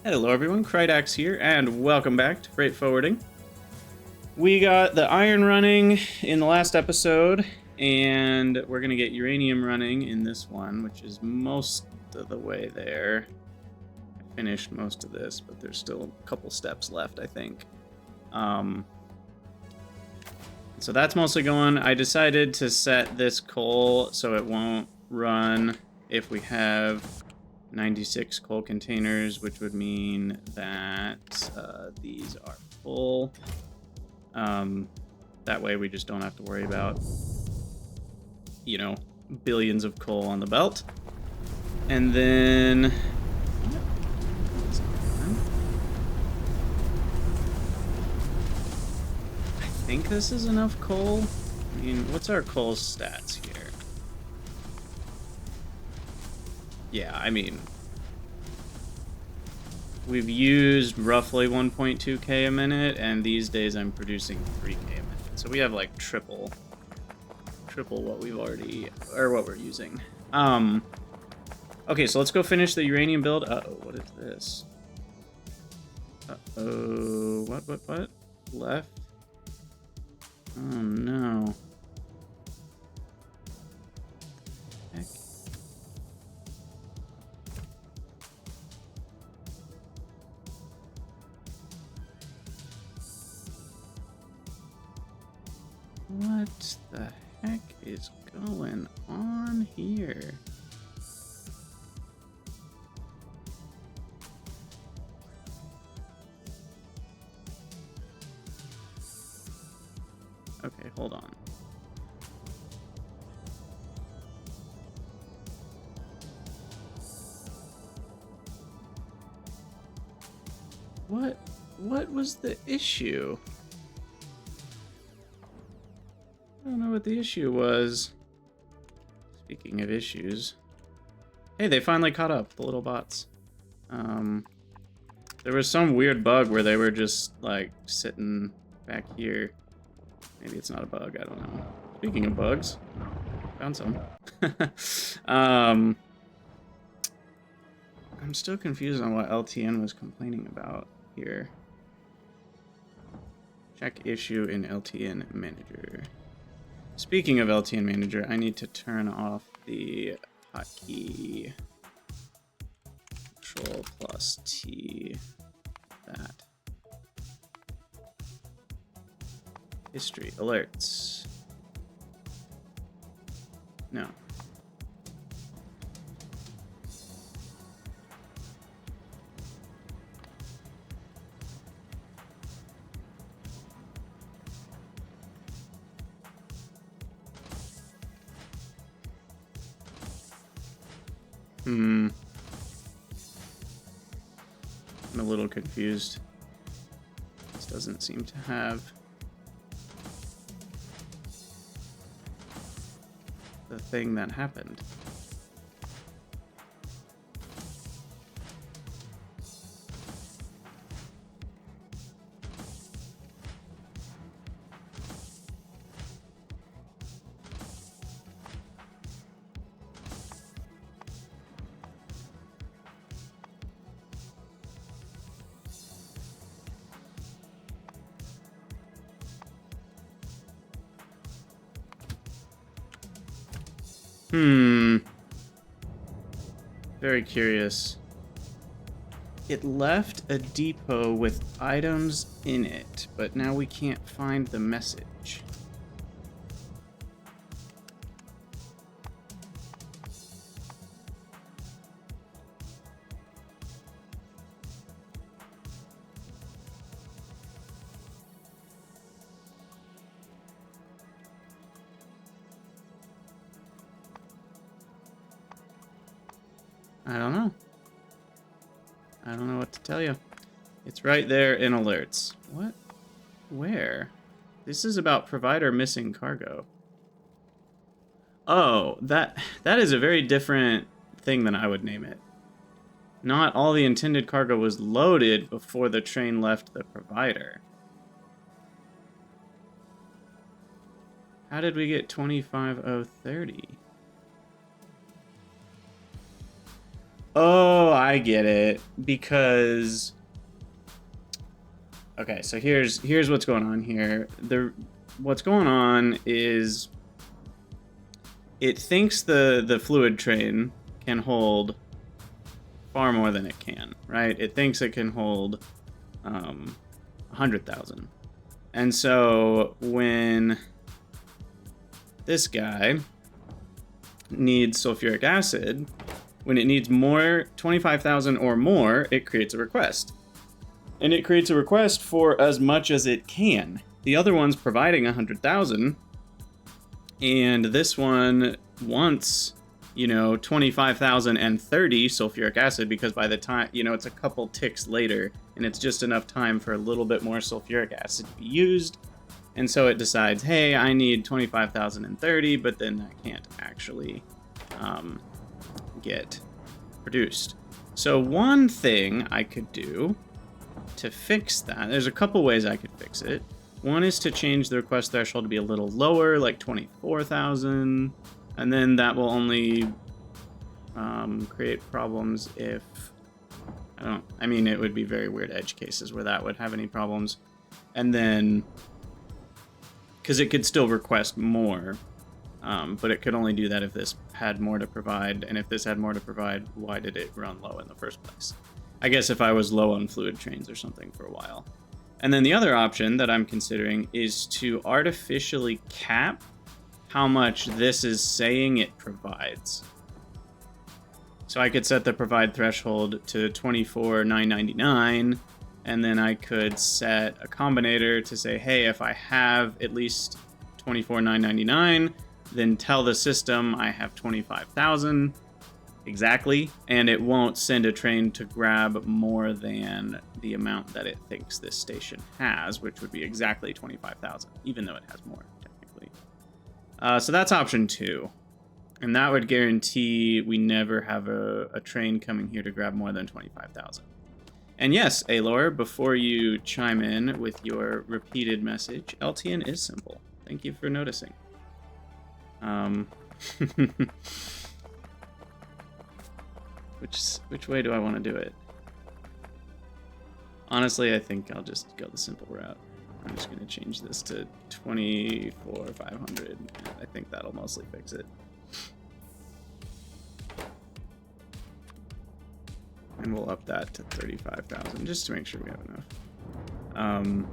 Hello everyone, Krydax here, and welcome back to Freight Forwarding. We got the iron running in the last episode, and we're going to get uranium running in this one, which is most of the way there. I finished most of this, but there's still a couple steps left, I think. So that's mostly going. I decided to set this coal so it won't run if we have 96 coal containers, which would mean that these are full. That way we just don't have to worry about, billions of coal on the belt. And then... I think this is enough coal. I mean, what's our coal stats here? Yeah, I mean, we've used roughly 1.2k a minute, and these days I'm producing 3k a minute. So we have like triple what we've already, or what we're using. Okay, so let's go finish the uranium build. Uh-oh, what is this? Uh-oh, what? Left? Oh no. Heck. What the heck is going on here? Okay, hold on. What was the issue? I don't know what the issue was. Speaking of issues. Hey, they finally caught up, the little bots. There was some weird bug where they were just, like, sitting back here. Maybe it's not a bug, I don't know. Speaking of bugs, found some. I'm still confused on what LTN was complaining about here. Check issue in LTN Manager. Speaking of LTN Manager, I need to turn off the hotkey. Control plus T. That. History. Alerts. No. I'm a little confused. This doesn't seem to have the thing that happened. Very curious. It left a depot with items in it, but now we can't find the message. I don't know. I don't know what to tell you. It's right there in alerts. What? Where? This is about provider missing cargo. Oh, that is a very different thing than I would name it. Not all the intended cargo was loaded before the train left the provider. How did we get 25030? Oh, I get it. Because... Okay, so here's what's going on here. What's going on is it thinks the fluid train can hold far more than it can, right? It thinks it can hold 100,000. And so when this guy needs sulfuric acid, when it needs more, 25,000 or more, it creates a request. And it creates a request for as much as it can. The other one's providing 100,000, and this one wants, 25,030 sulfuric acid, because by the time, it's a couple ticks later, and it's just enough time for a little bit more sulfuric acid to be used. And so it decides, hey, I need 25,030, but then that can't actually get produced. So one thing I could do to fix that, there's a couple ways I could fix it. One is to change the request threshold to be a little lower, like 24,000, and then that will only create problems if, it would be very weird edge cases where that would have any problems. And then, because it could still request more, but it could only do that if this had more to provide, and if this had more to provide, why did it run low in the first place? I guess if I was low on fluid trains or something for a while. And then the other option that I'm considering is to artificially cap how much this is saying it provides. So I could set the provide threshold to 24,999, and then I could set a combinator to say, hey, if I have at least 24,999, then tell the system I have 25,000. Exactly, and it won't send a train to grab more than the amount that it thinks this station has, which would be exactly 25,000, even though it has more, technically. So that's option 2, and that would guarantee we never have a train coming here to grab more than 25,000. And yes, Alor, before you chime in with your repeated message, LTN is simple. Thank you for noticing. Which way do I want to do it? Honestly, I think I'll just go the simple route. I'm just going to change this to 24,500. I think that'll mostly fix it. And we'll up that to 35,000 just to make sure we have enough.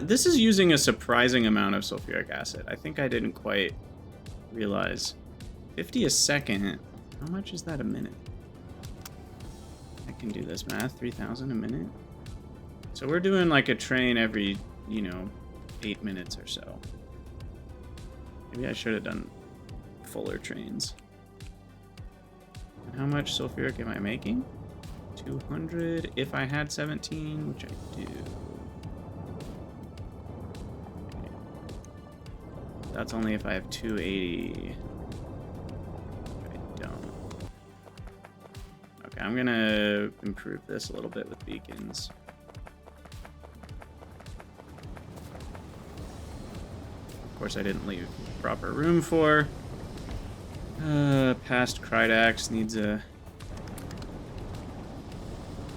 This is using a surprising amount of sulfuric acid. I think I didn't quite realize. 50 a second. How much is that a minute? I can do this math. 3,000 a minute. So we're doing like a train every, 8 minutes or so. Maybe I should have done fuller trains. And how much sulfuric am I making? 200 if I had 17, which I do. Okay. That's only if I have 280. I'm gonna improve this a little bit with beacons. Of course, I didn't leave proper room for. Past Krydax needs a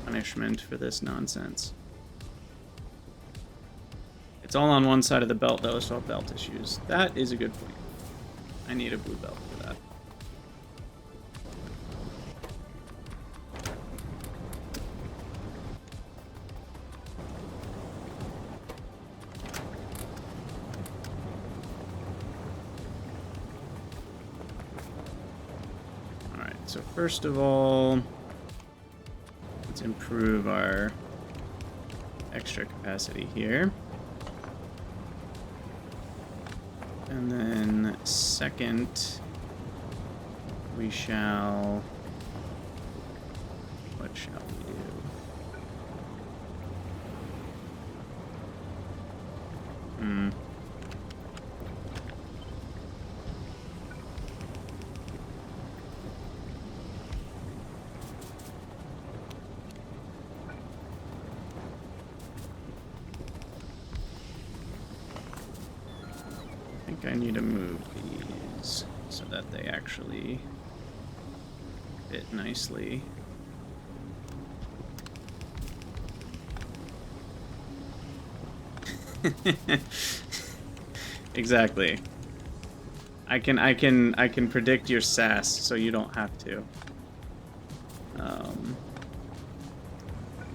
punishment for this nonsense. It's all on one side of the belt, though, so belt issues. That is a good point. I need a blue belt for that. So first of all, let's improve our extra capacity here. And then second, we shall, what shall we do? I need to move these so that they fit nicely. Exactly. I can predict your sass, so you don't have to.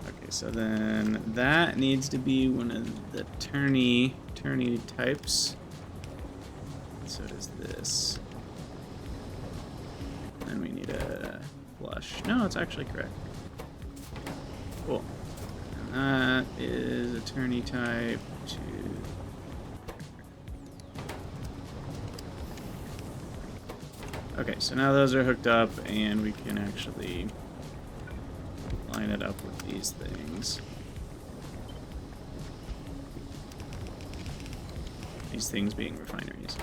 Okay, so then that needs to be one of the turny types. So does this. Then we need a flush. No, it's actually correct. Cool. And that is a turny type to. Okay, so now those are hooked up, and we can actually line it up with these things. These things being refineries.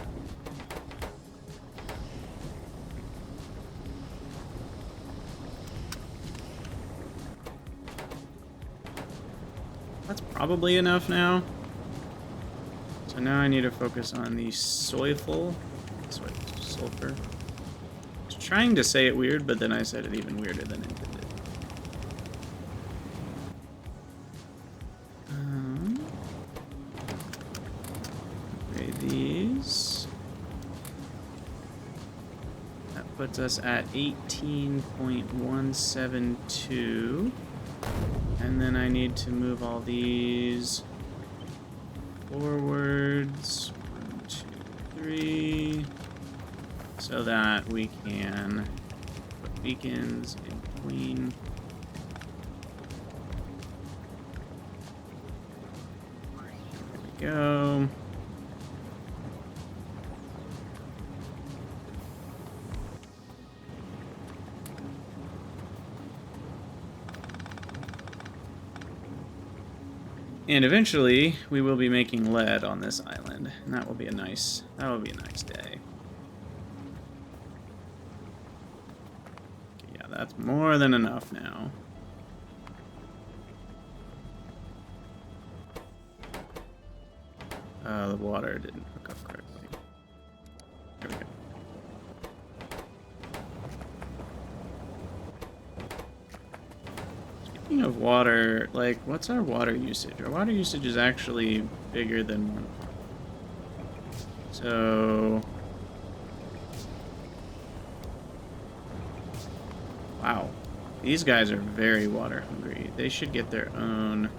That's probably enough now. So now I need to focus on the sulfur. I was trying to say it weird, but then I said it even weirder than intended. Upgrade these. That puts us at 18.172. And then I need to move all these forwards. 1, 2, 3. So that we can put beacons in Queen. There we go. And eventually, we will be making lead on this island, and that will be a nice day. Okay, yeah, that's more than enough now. The water didn't hook up correctly. There we go. Speaking of water, like, what's our water usage? Our water usage is actually bigger than 1. So... Wow. These guys are very water hungry. They should get their own...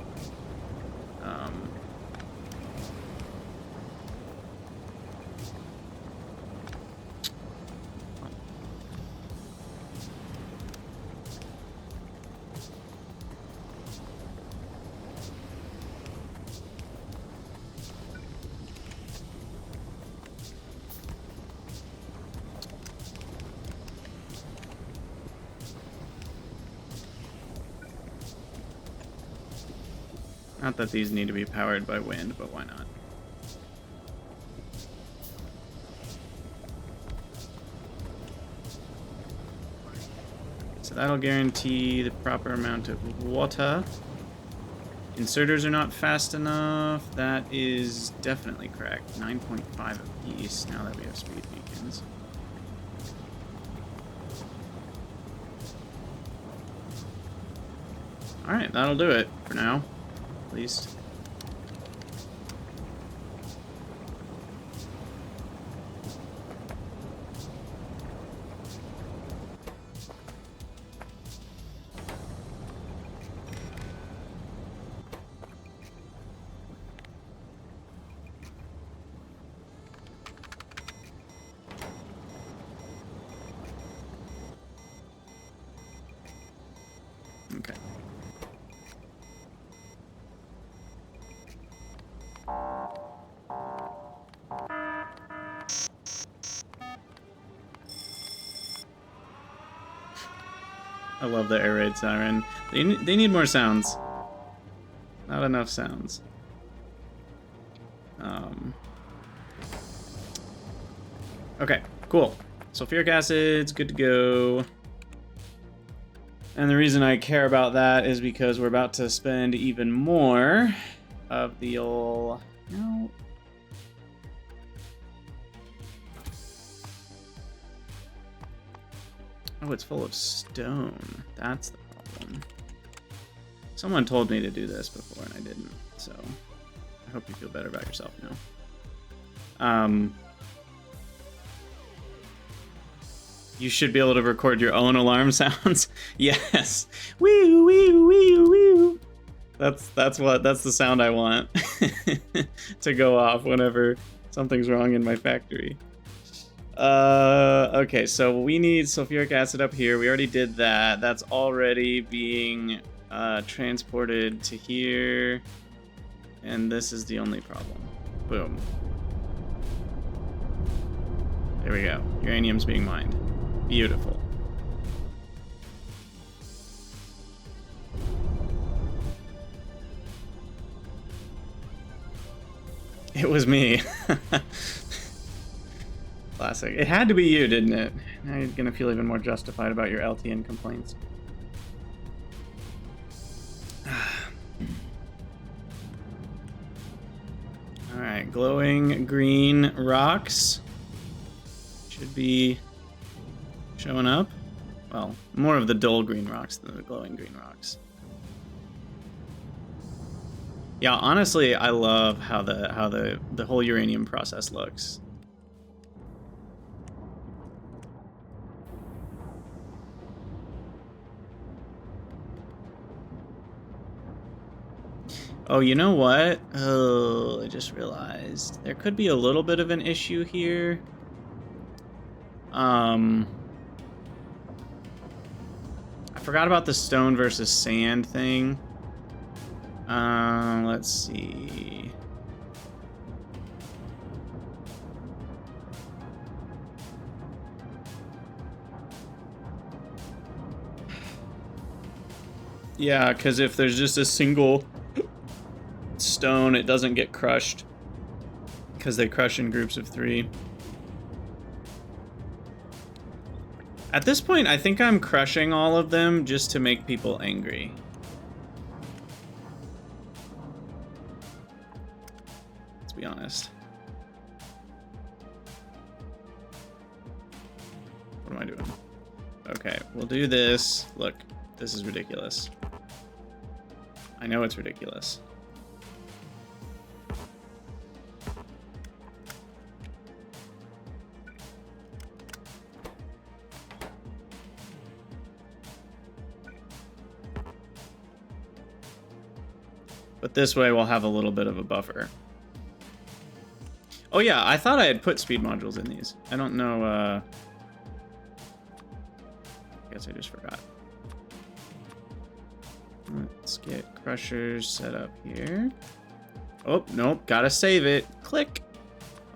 Not that these need to be powered by wind, but why not? So that'll guarantee the proper amount of water. Inserters are not fast enough. That is definitely correct. 9.5 apiece now that we have speed beacons. Alright, that'll do it for now. At least. Okay. I love the air raid siren. They need more sounds. Not enough sounds. Okay, cool. Sulfuric acid's good to go. And the reason I care about that is because we're about to spend even more of the old... No. Oh, it's full of stone. That's the problem. Someone told me to do this before and I didn't, so I hope you feel better about yourself now. You should be able to record your own alarm sounds. Yes. Wee wee wee wee. That's the sound I want to go off whenever something's wrong in my factory. Okay, so we need sulfuric acid up here. We already did that. That's already being transported to here. And this is the only problem. Boom. There we go. Uranium's being mined. Beautiful. It was me. Classic. It had to be you, didn't it? Now you're gonna feel even more justified about your LTN complaints. Alright, glowing green rocks should be showing up. Well, more of the dull green rocks than the glowing green rocks. Yeah, honestly, I love how the whole uranium process looks. Oh, you know what? Oh, I just realized there could be a little bit of an issue here. I forgot about the stone versus sand thing. Let's see. Yeah, because if there's just a single stone, it doesn't get crushed because they crush in groups of 3. At this point, I think I'm crushing all of them just to make people angry. Let's be honest. What am I doing? Okay, we'll do this. Look, this is ridiculous. I know it's ridiculous. But this way we'll have a little bit of a buffer. Oh yeah, I thought I had put speed modules in these. I don't know, I guess I just forgot. Let's get crushers set up here. Oh, nope, gotta save it. Click.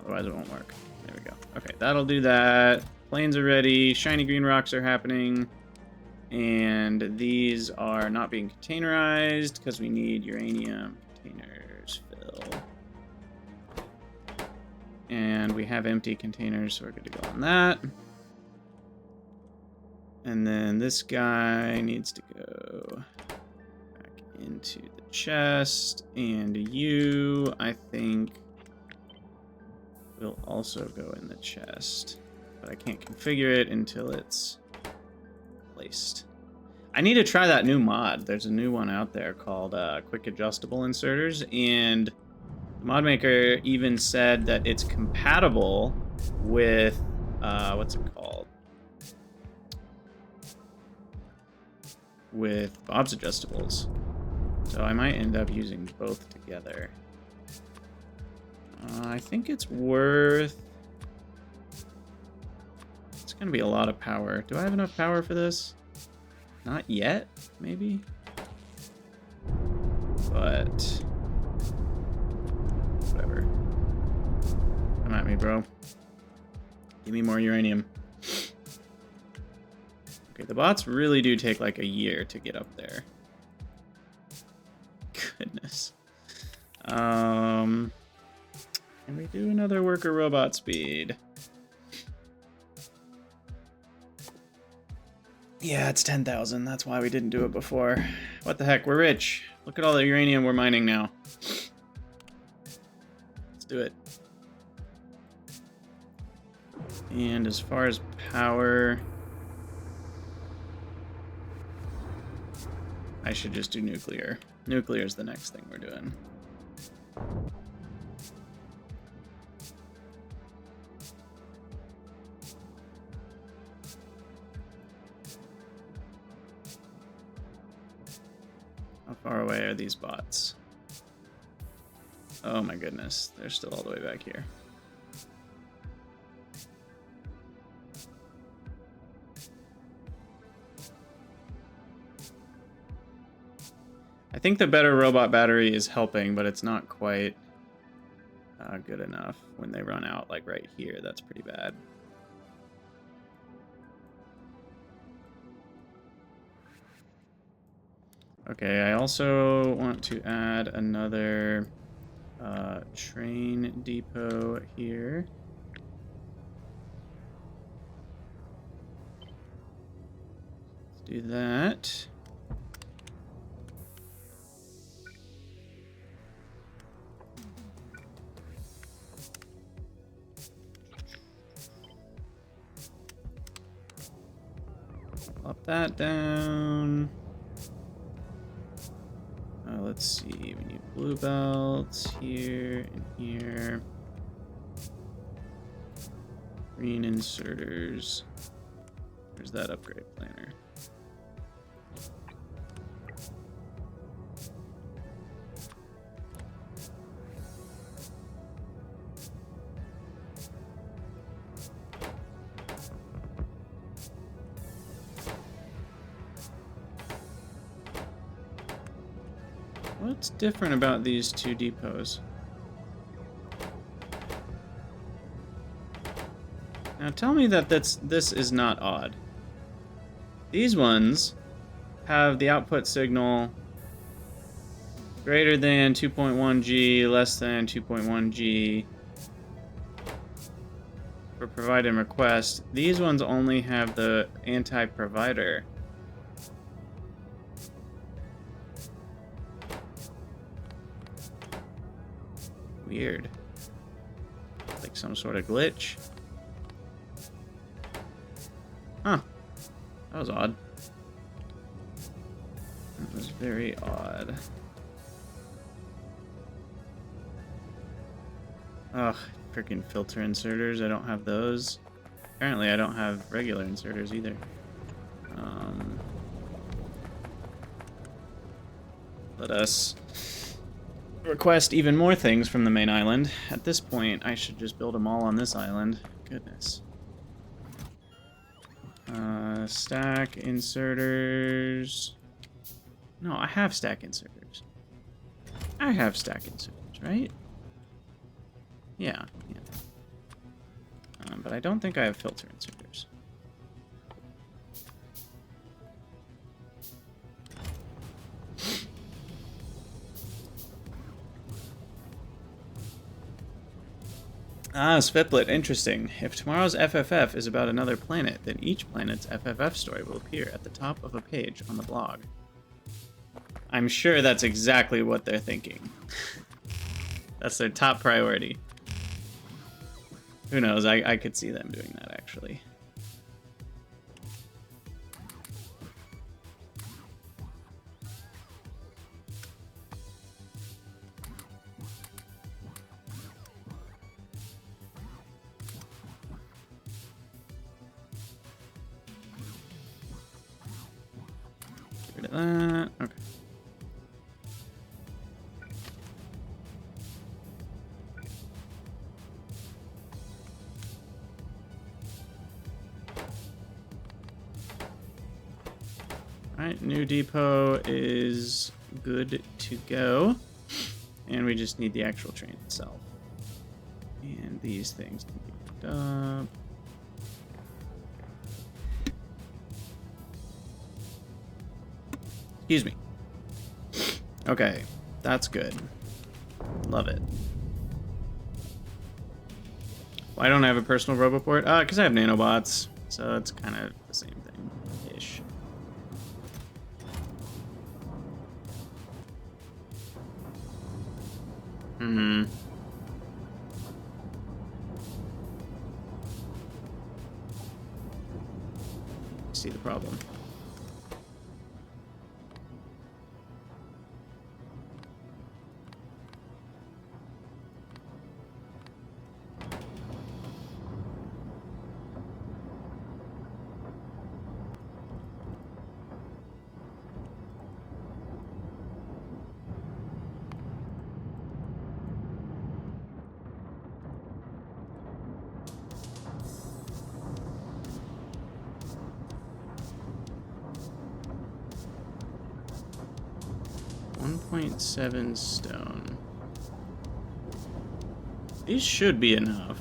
Otherwise it won't work. There we go. Okay, that'll do that. Planes are ready. Shiny green rocks are happening. And these are not being containerized because we need uranium containers filled. And we have empty containers, so we're good to go on that. And then this guy needs to go back into the chest. And you, I think, will also go in the chest. But I can't configure it until it's placed. I need to try that new mod. There's a new one out there called Quick Adjustable Inserters, and the mod maker even said that it's compatible with what's it called? With Bob's Adjustables. So I might end up using both together. I think it's worth... It's gonna be a lot of power. Do I have enough power for this? Not yet, maybe? But... whatever. Come at me, bro. Give me more uranium. Okay, the bots really do take like a year to get up there. Goodness. Can we do another worker robot speed? Yeah, it's 10,000. That's why we didn't do it before. What the heck? We're rich. Look at all the uranium we're mining now. Let's do it. And as far as power, I should just do nuclear. Nuclear is the next thing we're doing. How far away are these bots? Oh my goodness, they're still all the way back here. I think the better robot battery is helping, but it's not quite good enough when they run out, like right here. That's pretty bad. Okay, I also want to add another train depot here. Let's do that. Plop that down. Let's see, we need blue belts here and here. Green inserters. There's that upgrade planner. What's different about these two depots? Now tell me that this is not odd. These ones have the output signal greater than 2.1 G, less than 2.1 G for provide and request. These ones only have the anti-provider. Weird. Like some sort of glitch. Huh. That was odd. That was very odd. Ugh, freaking filter inserters. I don't have those. Apparently I don't have regular inserters either. Let us request even more things from the main island. At this point, I should just build them all on this island. Goodness. Stack inserters. No, I have stack inserters. I have stack inserters, right? Yeah. But I don't think I have filter inserters. Ah, Sviplet, interesting. If tomorrow's FFF is about another planet, then each planet's FFF story will appear at the top of a page on the blog. I'm sure that's exactly what they're thinking. That's their top priority. Who knows? I could see them doing that, actually. Get rid of that. Okay. Alright, new depot is good to go. And we just need the actual train itself. And these things can be picked up. Excuse me. Okay, that's good. Love it. Why don't I have a personal Robo Port? Because I have nanobots, so it's kind of the same thing-ish. See the problem. 1.7 stone. These should be enough.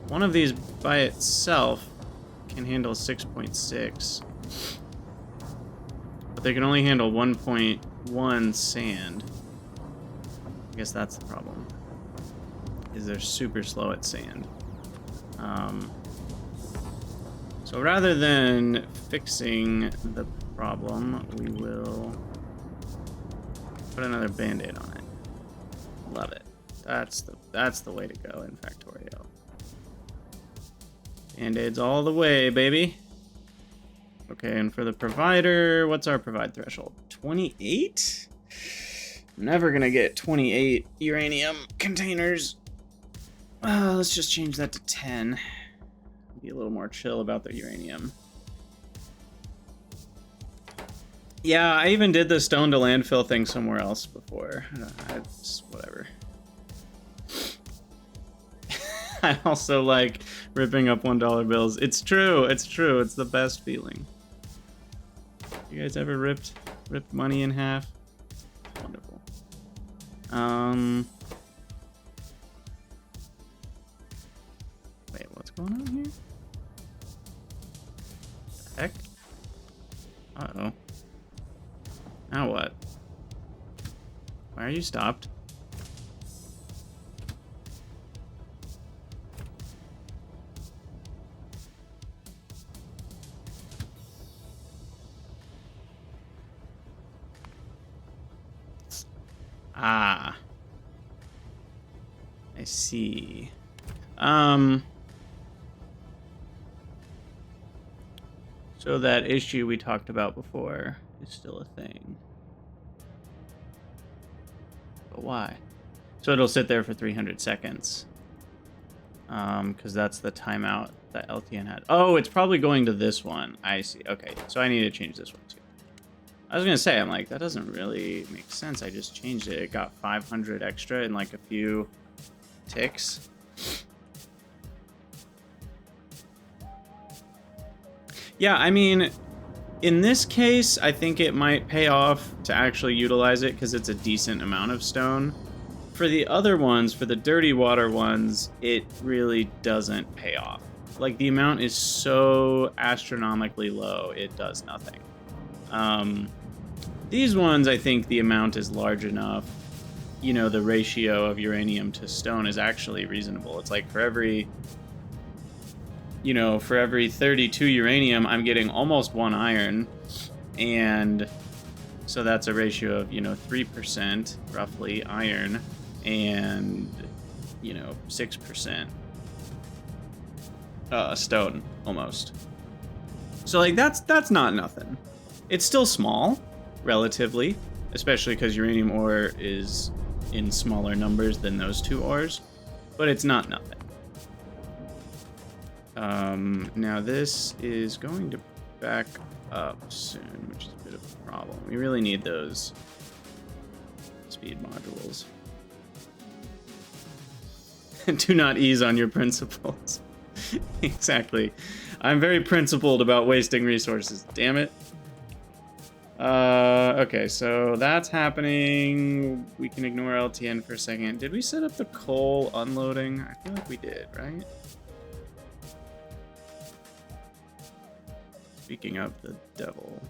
One of these by itself can handle 6.6. But they can only handle 1.1 sand. I guess that's the problem. Is they're super slow at sand. So rather than fixing the problem, we will put another band-aid on it. Love it. That's the way to go in Factorio. Band-aids all the way, baby. Okay, and for the provider, what's our provide threshold? 28? I'm never gonna get 28 uranium containers. Let's just change that to 10. Be a little more chill about the uranium. Yeah, I even did the stone to landfill thing somewhere else before. It's whatever. I also like ripping up $1 bills. It's true. It's true. It's the best feeling. You guys ever ripped money in half? Wonderful. Wait, what's going on here? The heck? Uh-oh. Now what? Why are you stopped? Ah. I see. So that issue we talked about before is still a thing. But why? So it'll sit there for 300 seconds. Because that's the timeout that LTN had. Oh, it's probably going to this one. I see. Okay, so I need to change this one too. I was gonna say, I'm like, that doesn't really make sense. I just changed it. It got 500 extra in like a few ticks. Yeah, I mean, in this case, I think it might pay off to actually utilize it because it's a decent amount of stone. For the other ones, for the dirty water ones, it really doesn't pay off. Like, the amount is so astronomically low, it does nothing. These ones, I think the amount is large enough. You know, the ratio of uranium to stone is actually reasonable. It's like for every 32 uranium, I'm getting almost 1 iron. And so that's a ratio of, 3% roughly iron and, 6% stone almost. So like that's not nothing. It's still small, relatively, especially because uranium ore is in smaller numbers than those two ores, but it's not nothing. Now this is going to back up soon, which is a bit of a problem. We really need those speed modules. Do not ease on your principles. Exactly. I'm very principled about wasting resources. Damn it. Okay, so that's happening. We can ignore LTN for a second. Did we set up the coal unloading? I feel like we did, right? Speaking of the devil,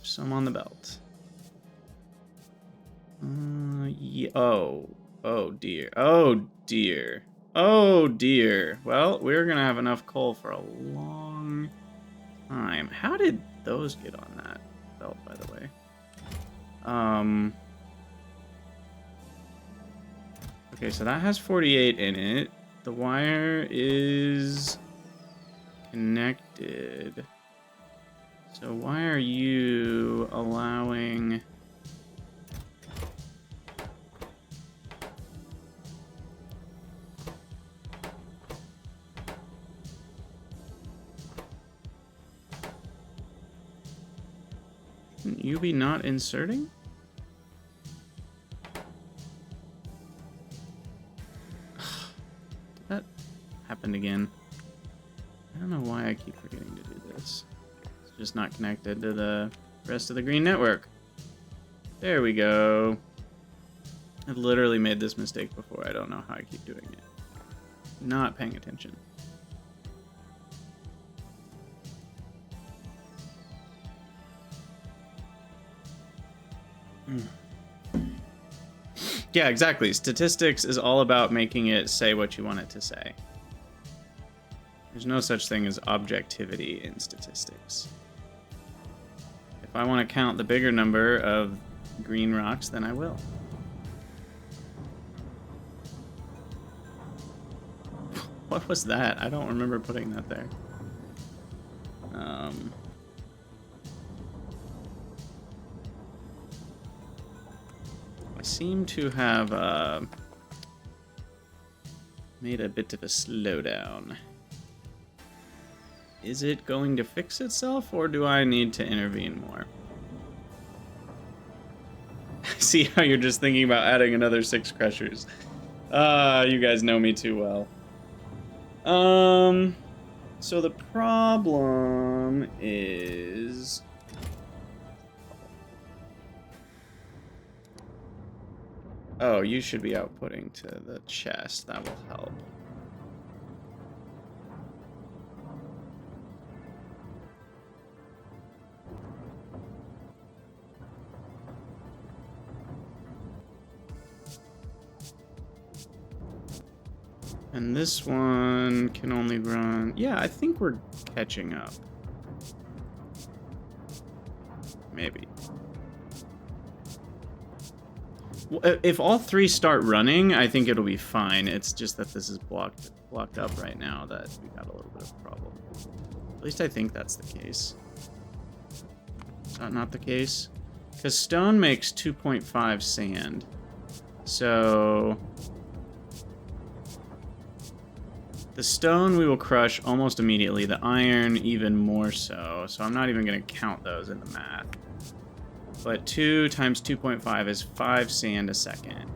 some on the belt. Yeah. Oh dear. Oh dear. Oh dear. Well, we're gonna have enough coal for a long time. How did those get on that belt, by the way? Okay, so that has 48 in it. The wire is connected. So why are you allowing... Can you be not inserting? That happened again. I don't know why I keep forgetting to do this. It's just not connected to the rest of the green network. There we go. I've literally made this mistake before. I don't know how I keep doing it. Not paying attention. Yeah, exactly. Statistics is all about making it say what you want it to say. There's no such thing as objectivity in statistics. If I want to count the bigger number of green rocks, then I will. What was that? I don't remember putting that there. I seem to have made a bit of a slowdown. Is it going to fix itself, or do I need to intervene more? I see how you're just thinking about adding another 6 crushers. You guys know me too well. So the problem is... Oh, you should be outputting to the chest. That will help. And this one can only run... Yeah, I think we're catching up. Maybe. Well, if all 3 start running, I think it'll be fine. It's just that this is blocked up right now that we got a little bit of a problem. At least I think that's the case. Is that not the case? Because stone makes 2.5 sand. So... the stone we will crush almost immediately. The iron even more so. So I'm not even going to count those in the math. But 2 times 2.5 is 5 sand a second.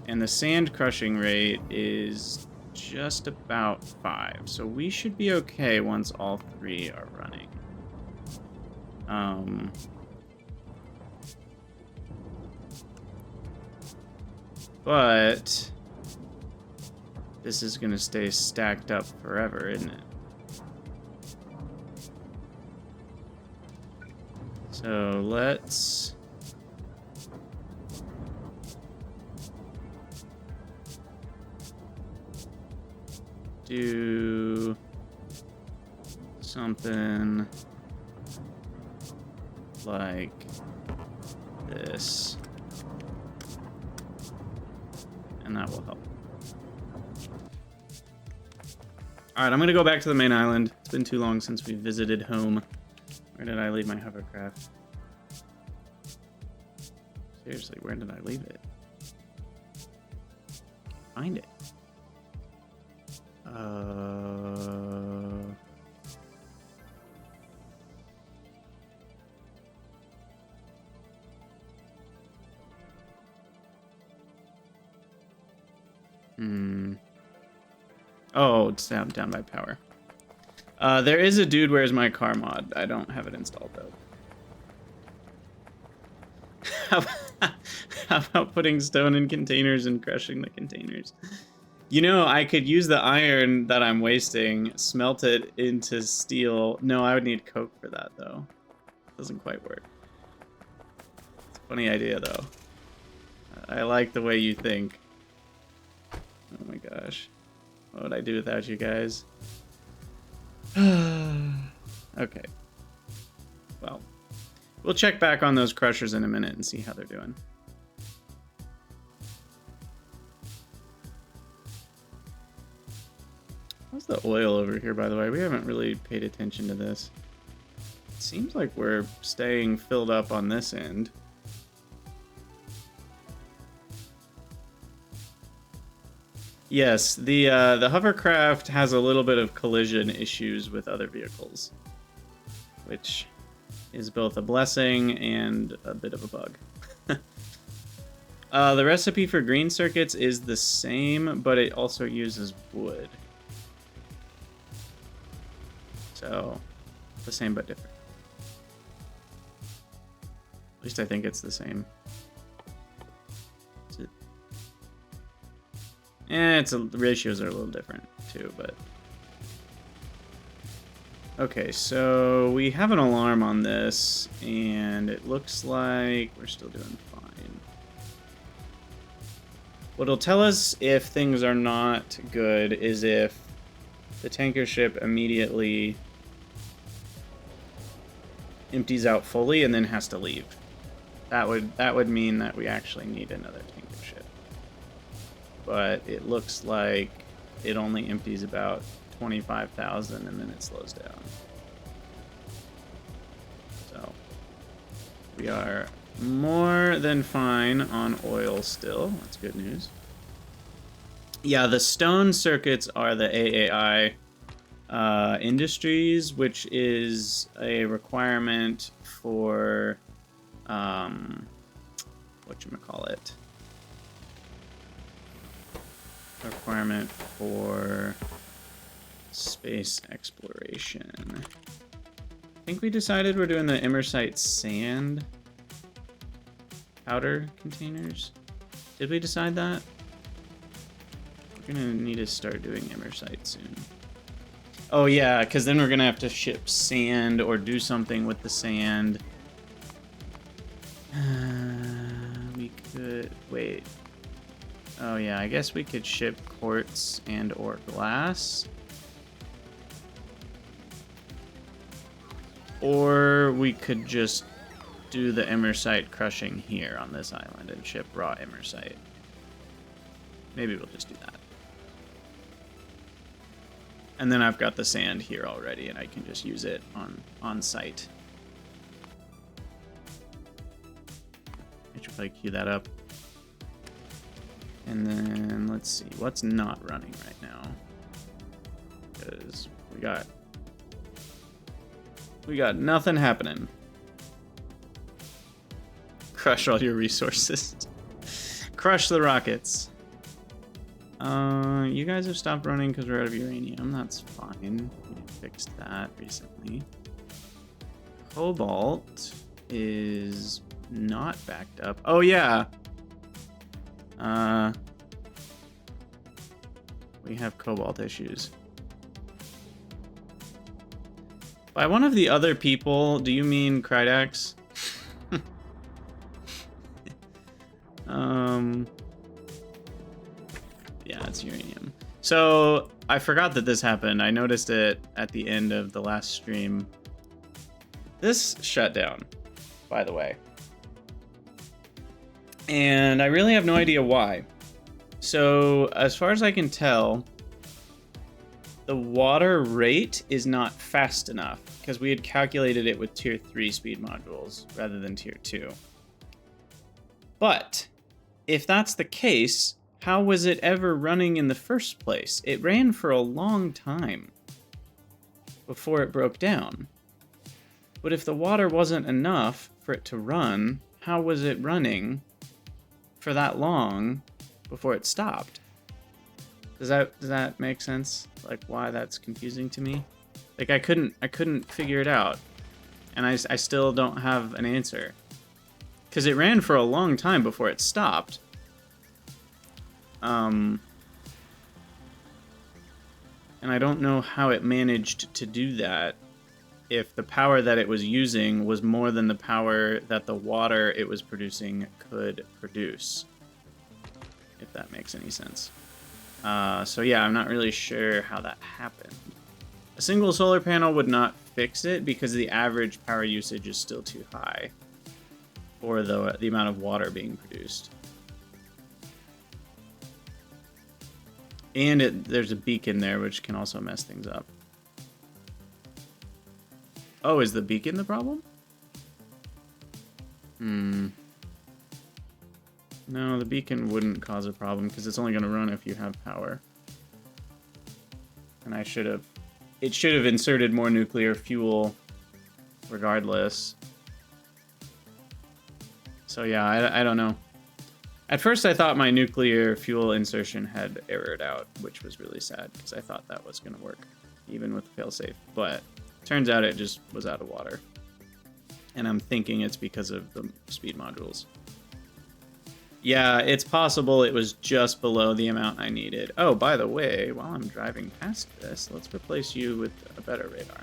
And the sand crushing rate is just about 5. So we should be okay once all 3 are running. But... this is going to stay stacked up forever, isn't it? So let's... do something like this. And that will help. Alright, I'm gonna go back to the main island. It's been too long since we visited home. Where did I leave my hovercraft? Seriously, where did I leave it? Find it. Oh, it's down by power. There is a Dude Where's My Car mod. I don't have it installed, though. How about putting stone in containers and crushing the containers? You know, I could use the iron that I'm wasting, smelt it into steel. No, I would need coke for that, though. Doesn't quite work. It's a funny idea, though. I like the way you think. Oh my gosh. What would I do without you guys? Okay. Well, we'll check back on those crushers in a minute and see how they're doing. How's the oil over here, by the way? We haven't really paid attention to this. It seems like we're staying filled up on this end. Yes, the hovercraft has a little bit of collision issues with other vehicles, which is both a blessing and a bit of a bug. The recipe for green circuits is the same, but it also uses wood. So, the same but different. least I think it's the same. Is it? The ratios are a little different too, but... Okay, so we have an alarm on this, and it looks like we're still doing fine. What'll tell us if things are not good is if the tanker ship immediately empties out fully and then has to leave. That would mean that we actually need another tanker ship. But it looks like it only empties about 25,000 and then it slows down. So we are more than fine on oil still. That's good news. Yeah, the stone circuits are the AAI industries, which is a requirement for whatchamacallit. Requirement for space exploration. I think we decided we're doing the Immersite sand powder containers. Did we decide that? We're gonna need to start doing Immersite soon. Oh yeah, because then we're gonna have to ship sand or do something with the sand. We could wait. Oh yeah, I guess we could ship quartz and or glass. Or we could just do the Immersite crushing here on this island and ship raw Immersite. Maybe we'll just do that. And then I've got the sand here already, and I can just use it on site. I should probably queue that up. And then let's see what's not running right now, because we got nothing happening. Crush all your resources. Crush the rockets. You guys have stopped running because we're out of uranium. That's fine. We fixed that recently. Cobalt is not backed up. Oh yeah. We have cobalt issues. By one of the other people, do you mean Krydax? Yeah, it's uranium. So I forgot that this happened. I noticed it at the end of the last stream. This shut down, by the way. And I really have no idea why. So as far as I can tell, the water rate is not fast enough because we had calculated it with tier 3 speed modules rather than tier 2. But if that's the case, how was it ever running in the first place? It ran for a long time before it broke down. But if the water wasn't enough for it to run, how was it running for that long before it stopped? Does that make sense? Like why that's confusing to me? Like I couldn't figure it out, and I still don't have an answer. Because it ran for a long time before it stopped. And I don't know how it managed to do that if the power that it was using was more than the power that the water it was producing could produce. If that makes any sense. So yeah, I'm not really sure how that happened. A single solar panel would not fix it because the average power usage is still too high for the amount of water being produced. And there's a beacon there, which can also mess things up. Oh, is the beacon the problem? No, the beacon wouldn't cause a problem because it's only going to run if you have power. And it should have inserted more nuclear fuel regardless. So yeah, I don't know. At first I thought my nuclear fuel insertion had errored out, which was really sad because I thought that was going to work even with the failsafe. But turns out it just was out of water. And I'm thinking it's because of the speed modules. Yeah, it's possible it was just below the amount I needed. Oh, by the way, while I'm driving past this, let's replace you with a better radar.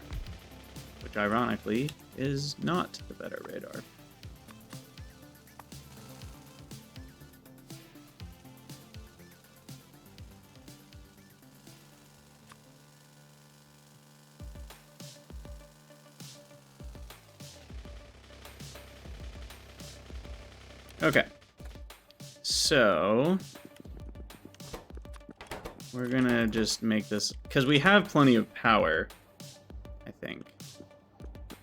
Which, ironically, is not the better radar. Okay. So we're gonna just make this, because we have plenty of power, I think.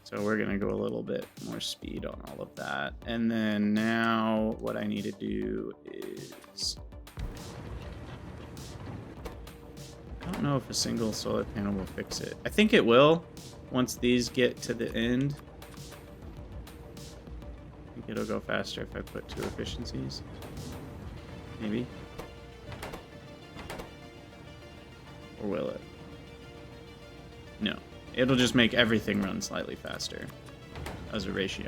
So we're gonna go a little bit more speed on all of that. And then now what I need to do is, I don't know if a single solar panel will fix it. I think it will once these get to the end. I think it'll go faster if I put 2 efficiencies. Maybe. Or will it? No. It'll just make everything run slightly faster as a ratio.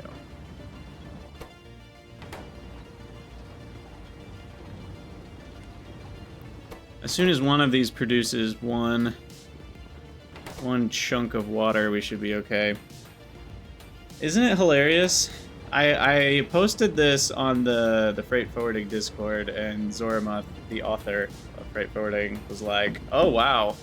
As soon as one of these produces one chunk of water, we should be okay. Isn't it hilarious? I posted this on the Freight Forwarding Discord, and Zoramuth, the author of Freight Forwarding, was like, "Oh wow,"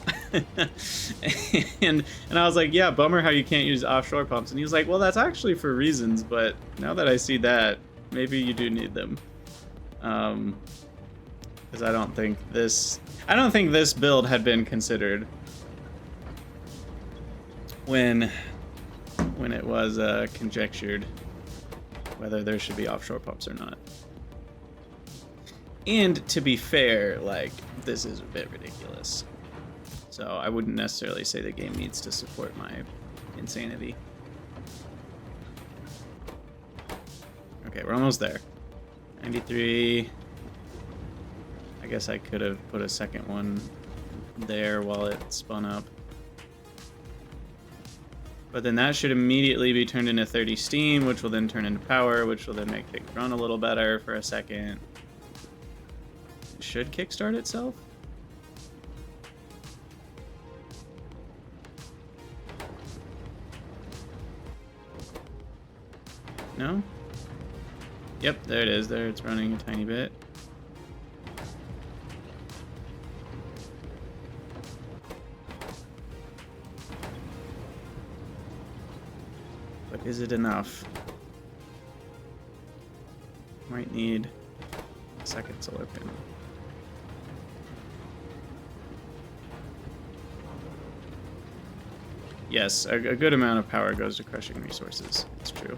and I was like, "Yeah, bummer how you can't use offshore pumps." And he was like, "Well, that's actually for reasons, but now that I see that, maybe you do need them." Because I don't think this build had been considered when it was conjectured whether there should be offshore pumps or not. And to be fair, like, this is a bit ridiculous. So I wouldn't necessarily say the game needs to support my insanity. Okay, we're almost there. 93. I guess I could have put a second one there while it spun up. But then that should immediately be turned into 30 steam, which will then turn into power, which will then make things run a little better for a second. It should kickstart itself. No? Yep, there it is. There, it's running a tiny bit. But is it enough? Might need a second solar panel. Yes, a good amount of power goes to crushing resources. It's true.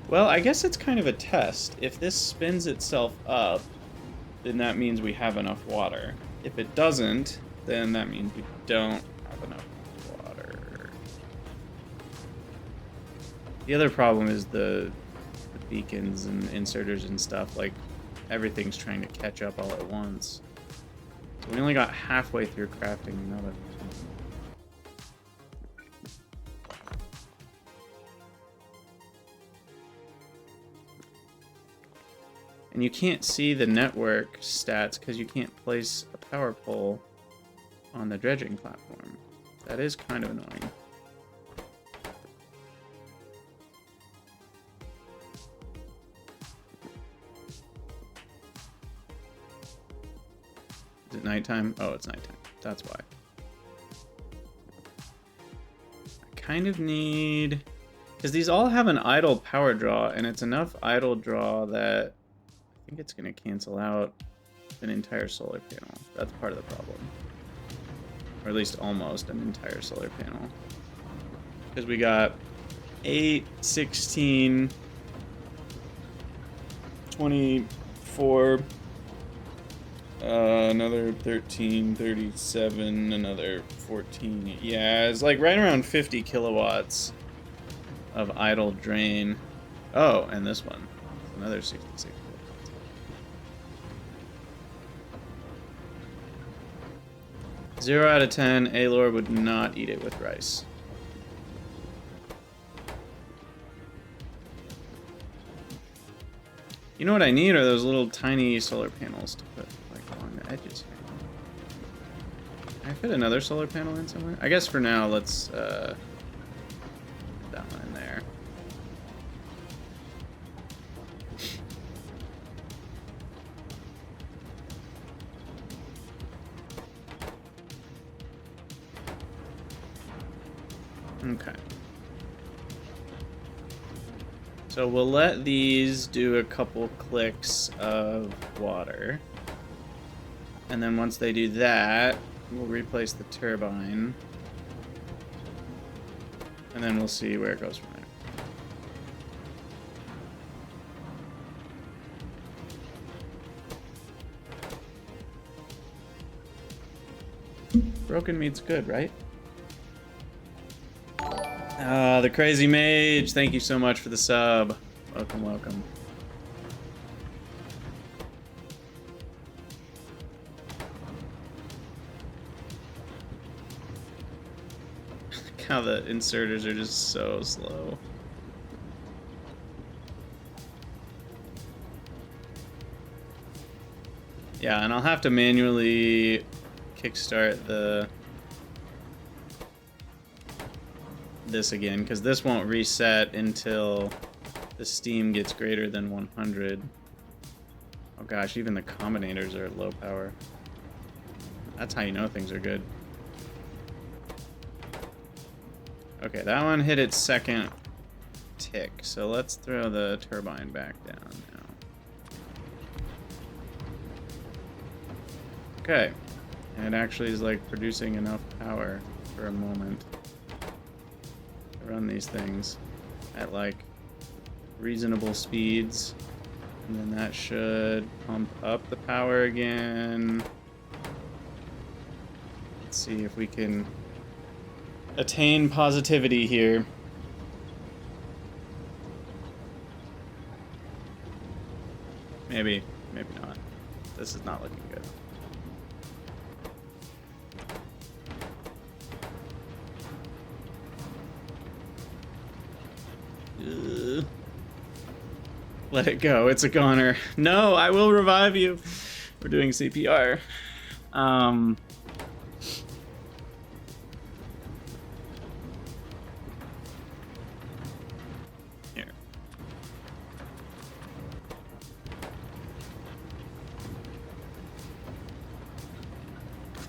Well, I guess it's kind of a test. If this spins itself up, then that means we have enough water. If it doesn't, then that means we don't have enough water. The other problem is the beacons and inserters and stuff. Like, everything's trying to catch up all at once. So we only got halfway through crafting another. And you can't see the network stats because you can't place a power pole on the dredging platform. That is kind of annoying. Is it nighttime? Oh, it's nighttime. That's why. I kind of need... because these all have an idle power draw, and it's enough idle draw that I think it's going to cancel out an entire solar panel. That's part of the problem. Or at least almost an entire solar panel. Because we got 8, 16, 24, another 13, 37, another 14. Yeah, it's like right around 50 kilowatts of idle drain. Oh, and this one. Another 66 kilowatts. 0 out of 10, Alor would not eat it with rice. You know what I need are those little tiny solar panels to put like along the edges here. Can I fit another solar panel in somewhere? I guess for now, let's put that one in there. Okay. So we'll let these do a couple clicks of water. And then once they do that, we'll replace the turbine. And then we'll see where it goes from there. Broken meat's good, right? The Crazy Mage, thank you so much for the sub. Welcome, welcome. Look how the inserters are just so slow. Yeah, and I'll have to manually kickstart this again, because this won't reset until the steam gets greater than 100. Oh gosh, even the combinators are at low power. That's how you know things are good. Okay, that one hit its second tick, so let's throw the turbine back down now. Okay, and it actually is like producing enough power for a moment. Run these things at like reasonable speeds, and then that should pump up the power again. Let's see if we can attain positivity here. Maybe not. This is not looking good. Let it go. It's a goner. No, I will revive you. We're doing CPR. Here.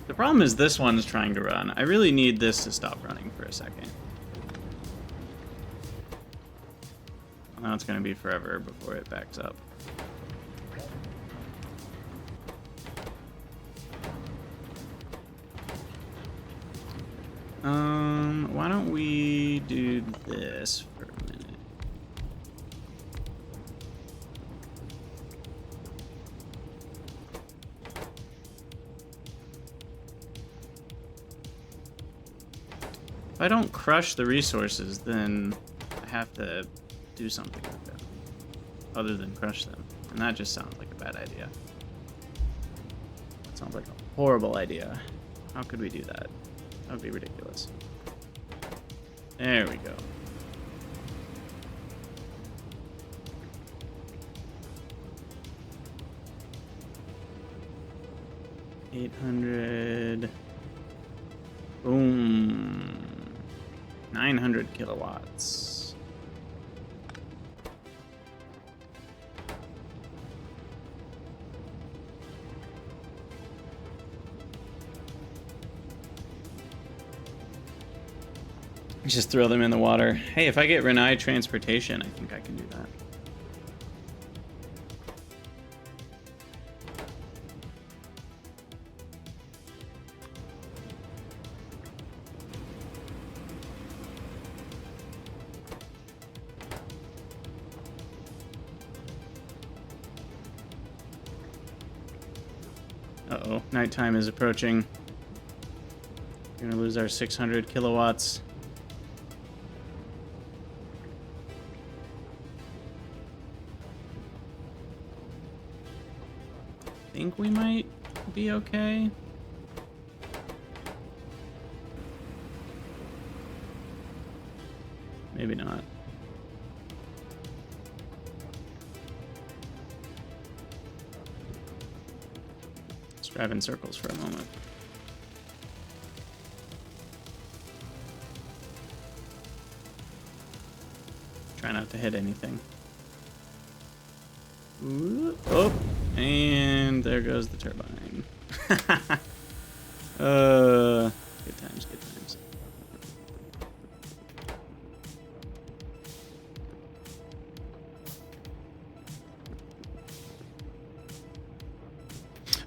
The problem is this one's trying to run. I really need this to stop running for a second. Now it's going to be forever before it backs up. Why don't we do this for a minute? If I don't crush the resources, then I have to do something with them other than crush them, and that just sounds like a bad idea. That sounds like a horrible idea. How could we do that? That would be ridiculous. There we go. $800. Boom. 900 kilowatts. Just throw them in the water. Hey, if I get Renai transportation, I think I can do that. Uh-oh, nighttime is approaching. We're gonna lose our 600 kilowatts. Think we might be okay. drive in circles for a moment. Try not to hit anything. Ooh, oh, and there goes the turbine. Good times, good times.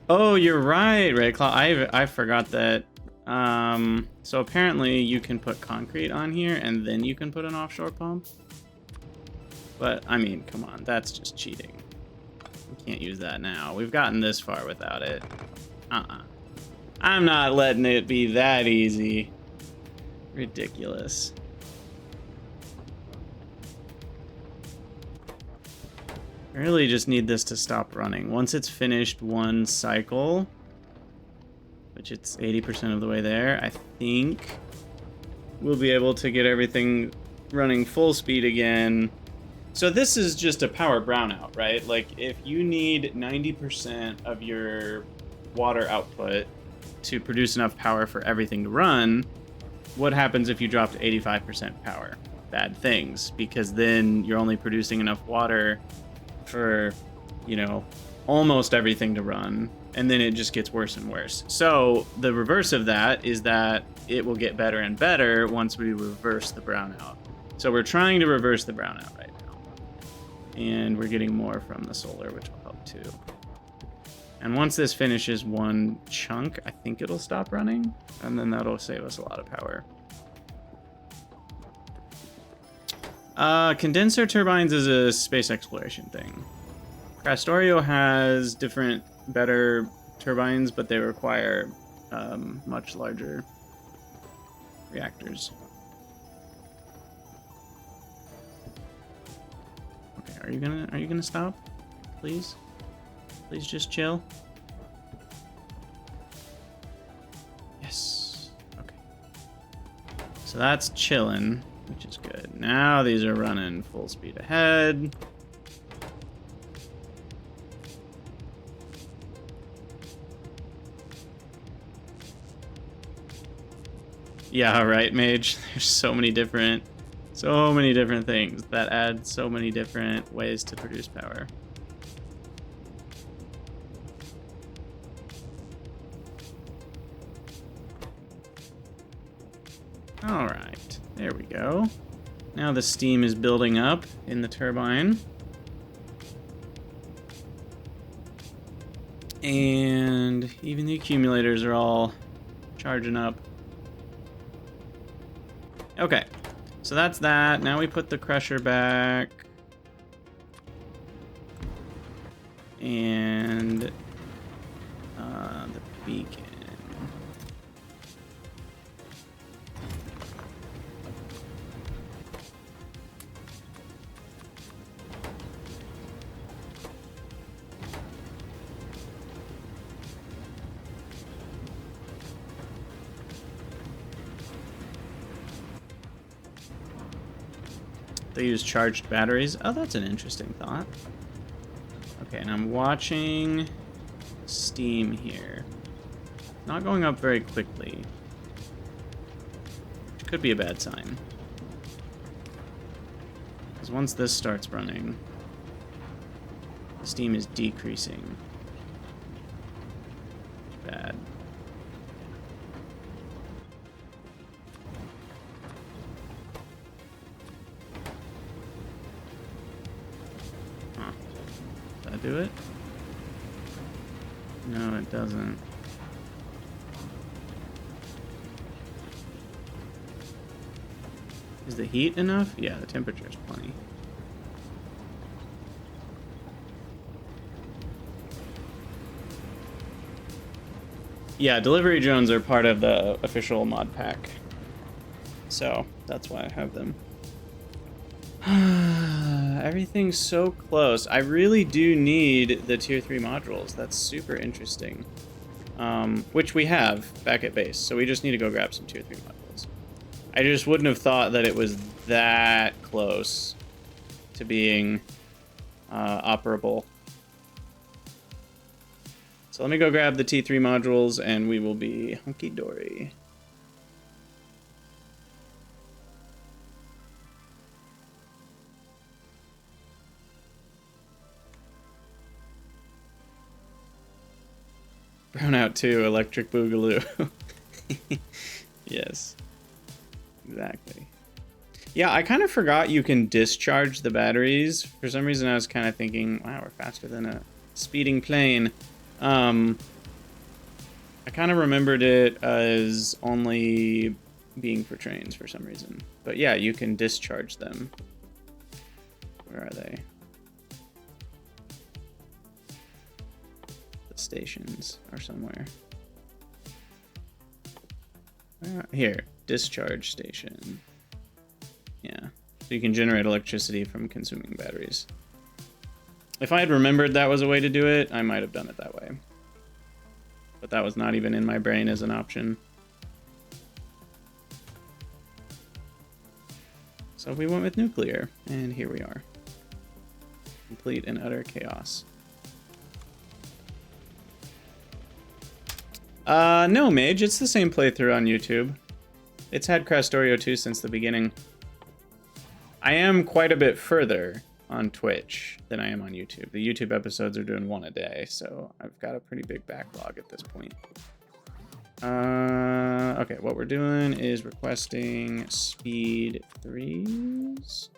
Oh, you're right, Rayclaw. I forgot that. So apparently you can put concrete on here and then you can put an offshore pump. But, I mean, come on, that's just cheating. We can't use that now. We've gotten this far without it. I'm not letting it be that easy. Ridiculous. I really just need this to stop running. Once it's finished one cycle, which it's 80% of the way there, I think we'll be able to get everything running full speed again. So this is just a power brownout, right? Like, if you need 90% of your water output to produce enough power for everything to run, what happens if you drop to 85% power? Bad things, because then you're only producing enough water for, you know, almost everything to run, and then it just gets worse and worse. So the reverse of that is that it will get better and better once we reverse the brownout. So we're trying to reverse the brownout right now. And we're getting more from the solar, which will help too. And once this finishes one chunk, I think it'll stop running, and then that'll save us a lot of power. Condenser turbines is a space exploration thing. Factorio has different, better turbines, but they require much larger reactors. Okay, are you gonna stop? Please? Please just chill. Yes. Okay. So that's chilling, which is good. Now these are running full speed ahead. Yeah, right, Mage. There's so many different things that add so many different ways to produce power. All right, there we go. Now the steam is building up in the turbine. And even the accumulators are all charging up. Okay, so that's that. Now we put the crusher back. And the beacon. They use charged batteries. Oh, that's an interesting thought. Okay, and I'm watching steam here. Not going up very quickly, which could be a bad sign. Because once this starts running, the steam is decreasing. Bad. Do it? No, it doesn't. Is the heat enough? Yeah, the temperature is plenty. Yeah, delivery drones are part of the official mod pack. So, that's why I have them. Everything's so close. I really do need the tier 3 modules. That's super interesting. Which we have back at base, so we just need to go grab some tier 3 modules. I just wouldn't have thought that it was that close to being operable. So let me go grab the T3 modules and we will be hunky-dory. Brownout 2, Electric Boogaloo. Yes, exactly. Yeah, I kind of forgot you can discharge the batteries. For some reason, I was kind of thinking, wow, we're faster than a speeding plane. I kind of remembered it as only being for trains for some reason. But yeah, you can discharge them. Where are they? The stations are somewhere. Here, Discharge Station. Yeah, so you can generate electricity from consuming batteries. If I had remembered that was a way to do it, I might have done it that way. But that was not even in my brain as an option. So we went with nuclear, and here we are. Complete and utter chaos. No, Mage, it's the same playthrough on YouTube. It's had Factorio 2 since the beginning. I am quite a bit further on Twitch than I am on YouTube. The YouTube episodes are doing one a day, so I've got a pretty big backlog at this point. Okay, what we're doing is requesting speed 3s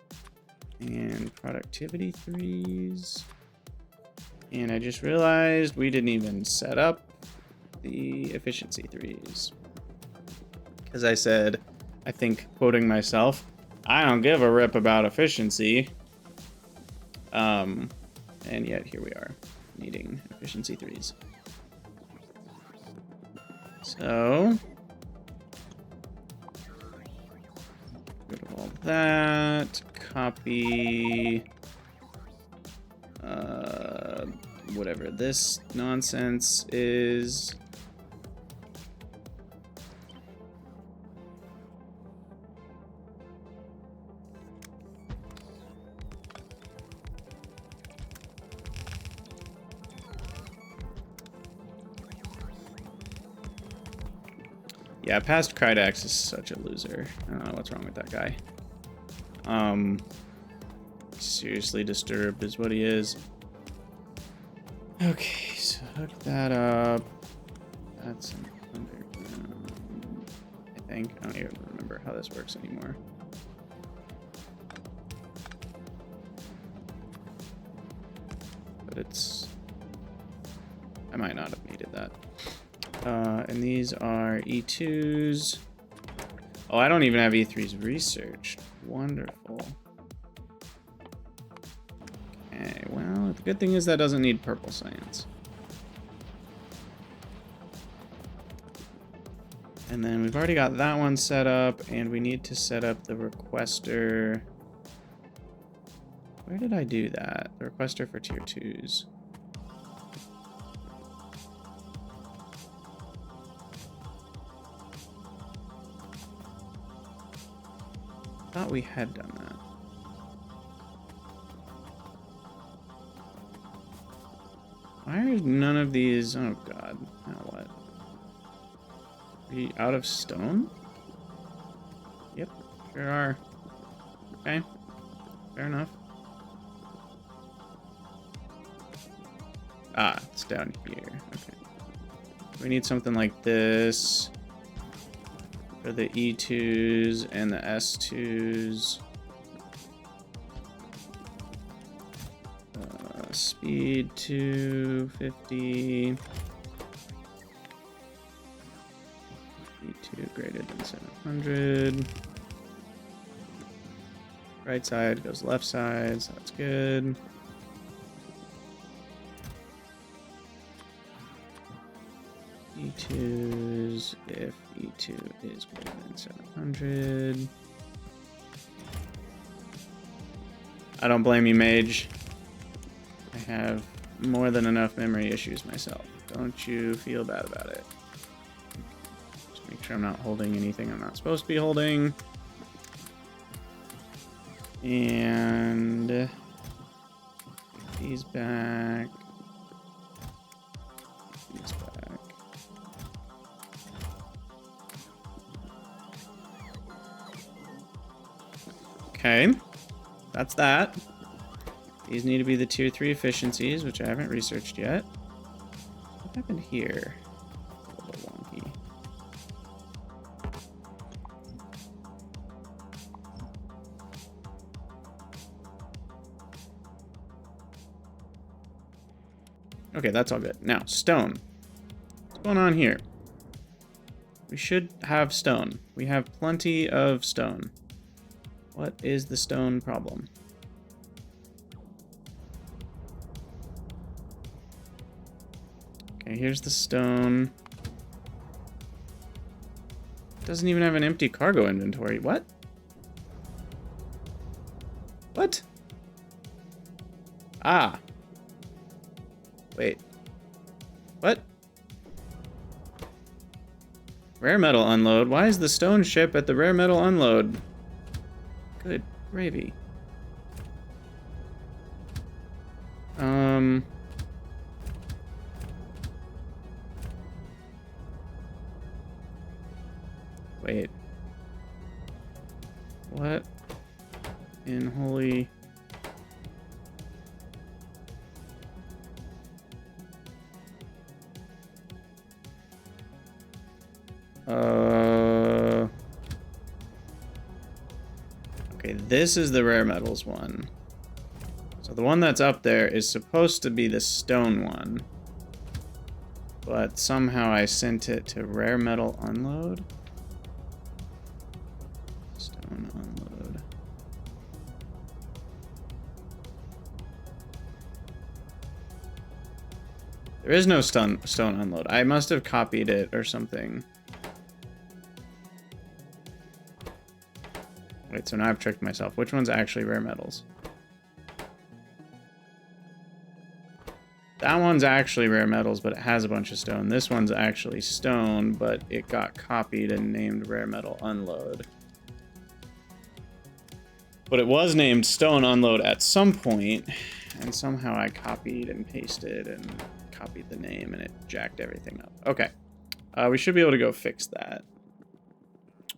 and productivity 3s. And I just realized we didn't even set up the efficiency 3s. Because I said, I think, quoting myself, I don't give a rip about efficiency. And yet here we are, needing efficiency 3s. So, rid of all that, copy, whatever this nonsense is. Yeah, past Krydax is such a loser. I don't know what's wrong with that guy. Seriously disturbed is what he is. Okay, so hook that up. That's an underground, I think. I don't even remember how this works anymore. But it's... I might not have needed that. And these are E2s. Oh, I don't even have E3s researched. Wonderful. Okay, well, the good thing is that doesn't need purple science. And then we've already got that one set up, and we need to set up the requester. Where did I do that? The requester for tier 2s. I thought we had done that. Why are none of these? Oh god, now what? Are you out of stone? Yep, sure are. Okay, fair enough. Ah, it's down here. Okay. We need something like this for the E2s and the S2s. Speed 250. E2 greater than 700. Right side goes left side, so that's good. E2s if E2 is greater than 700. I don't blame you, Mage. I have more than enough memory issues myself. Don't you feel bad about it. Just make sure I'm not holding anything I'm not supposed to be holding. And these back. Okay. That's that. These need to be the tier 3 efficiencies, which I haven't researched yet. What happened here? A little wonky. Okay, that's all good. Now, stone. What's going on here? We should have stone. We have plenty of stone. What is the stone problem? Okay, here's the stone. Doesn't even have an empty cargo inventory. What? What? Ah. Wait. What? Rare metal unload? Why is the stone ship at the rare metal unload? Good gravy. Wait. What in holy... Okay, this is the rare metals one. So the one that's up there is supposed to be the stone one. But somehow I sent it to rare metal unload. Stone unload. There is no stone unload. I must have copied it or something. Wait, so now I've tricked myself. Which one's actually rare metals? That one's actually rare metals, but it has a bunch of stone. This one's actually stone, but it got copied and named rare metal unload. But it was named stone unload at some point, and somehow I copied and pasted and copied the name, and it jacked everything up. Okay, we should be able to go fix that.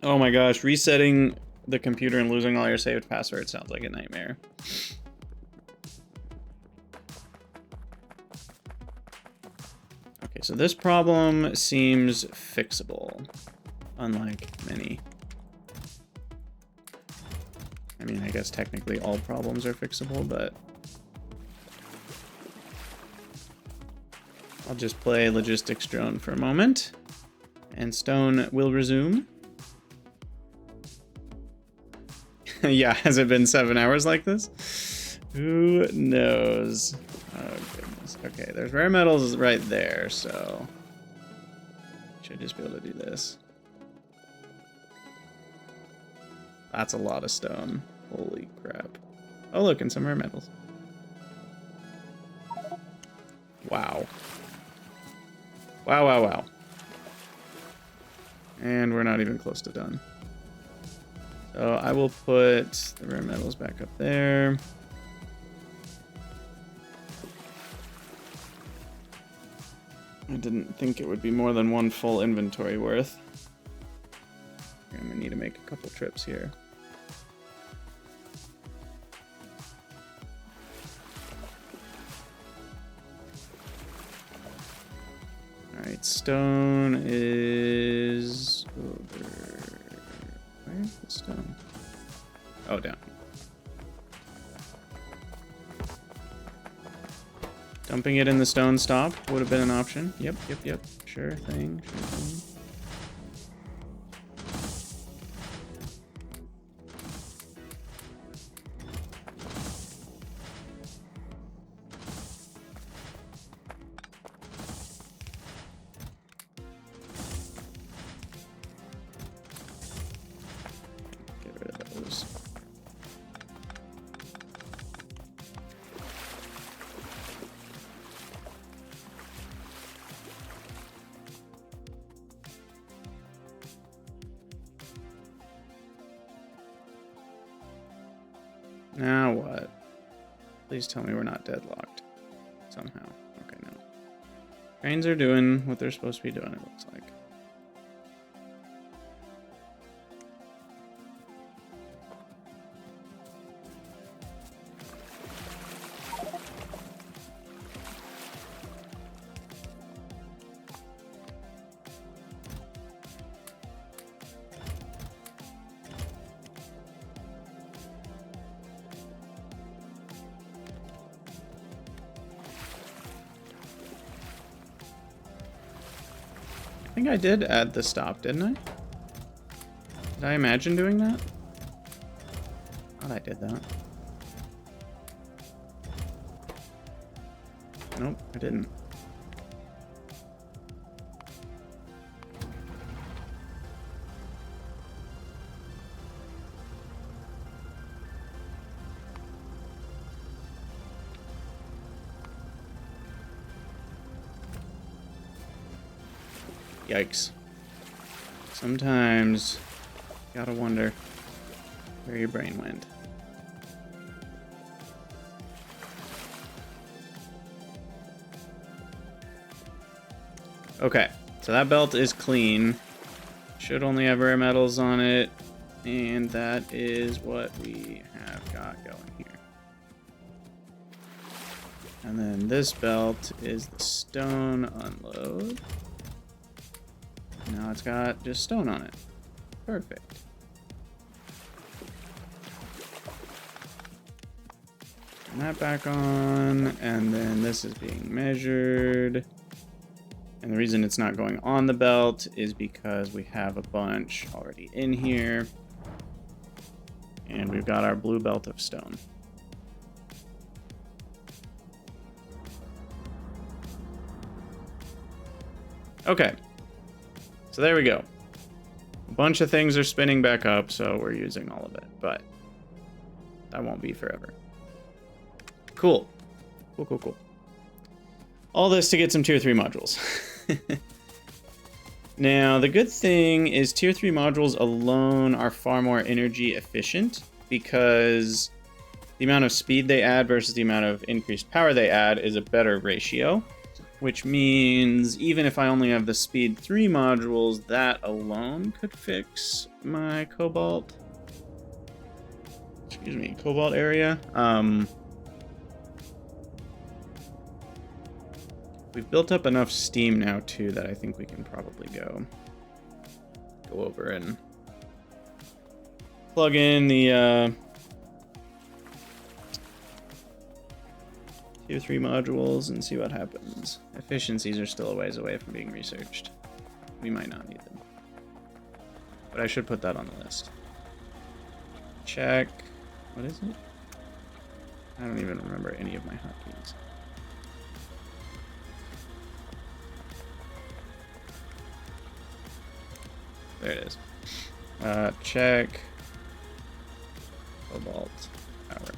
Oh my gosh, resetting the computer and losing all your saved passwords sounds like a nightmare. Okay, so this problem seems fixable, unlike many. I mean, I guess technically all problems are fixable, but I'll just play logistics drone for a moment, and stone will resume. Yeah, has it been 7 hours like this? Who knows? Oh, goodness. Okay, there's rare metals right there, so... should just be able to do this. That's a lot of stone. Holy crap. Oh, look, and some rare metals. Wow. Wow, wow, wow. And we're not even close to done. So I will put the rare metals back up there. I didn't think it would be more than one full inventory worth. I'm gonna need to make a couple trips here. Alright, stone is over. Where's the stone? Oh, down. Dumping it in the stone stop would have been an option. Yep. Sure thing. Get rid of those. Now what? Please tell me we're not deadlocked somehow. Okay, no. Trains are doing what they're supposed to be doing, it looks like. I think I did add the stop, didn't I? Did I imagine doing that? I thought I did that. Nope, I didn't. Yikes. Sometimes you gotta wonder where your brain went. Okay, so that belt is clean. Should only have rare metals on it. And that is what we have got going here. And then this belt is the stone unload. Now it's got just stone on it. Perfect. Turn that back on, and then this is being measured. And the reason it's not going on the belt is because we have a bunch already in here. And we've got our blue belt of stone. Okay. So there we go. A bunch of things are spinning back up, so we're using all of it, but that won't be forever. Cool. Cool. All this to get some tier 3 modules. Now, the good thing is tier 3 modules alone are far more energy efficient because the amount of speed they add versus the amount of increased power they add is a better ratio. Which means even if I only have the speed 3 modules, that alone could fix my cobalt. Cobalt area. We've built up enough steam now too that I think we can probably go over and plug in the tier 3 modules and see what happens. Efficiencies are still a ways away from being researched. We might not need them. But I should put that on the list. Check. What is it? I don't even remember any of my hotkeys. There it is. Check. Cobalt power.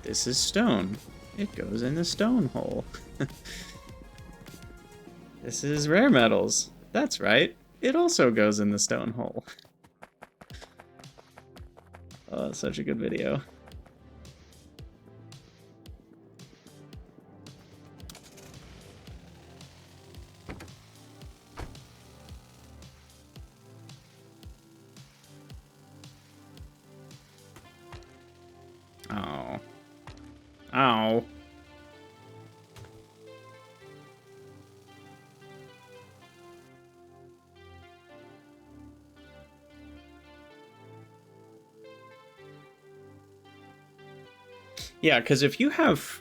This is stone. It goes in the stone hole. This is rare metals. That's right. It also goes in the stone hole. Oh, such a good video. Oh. Ow. Yeah, because if you have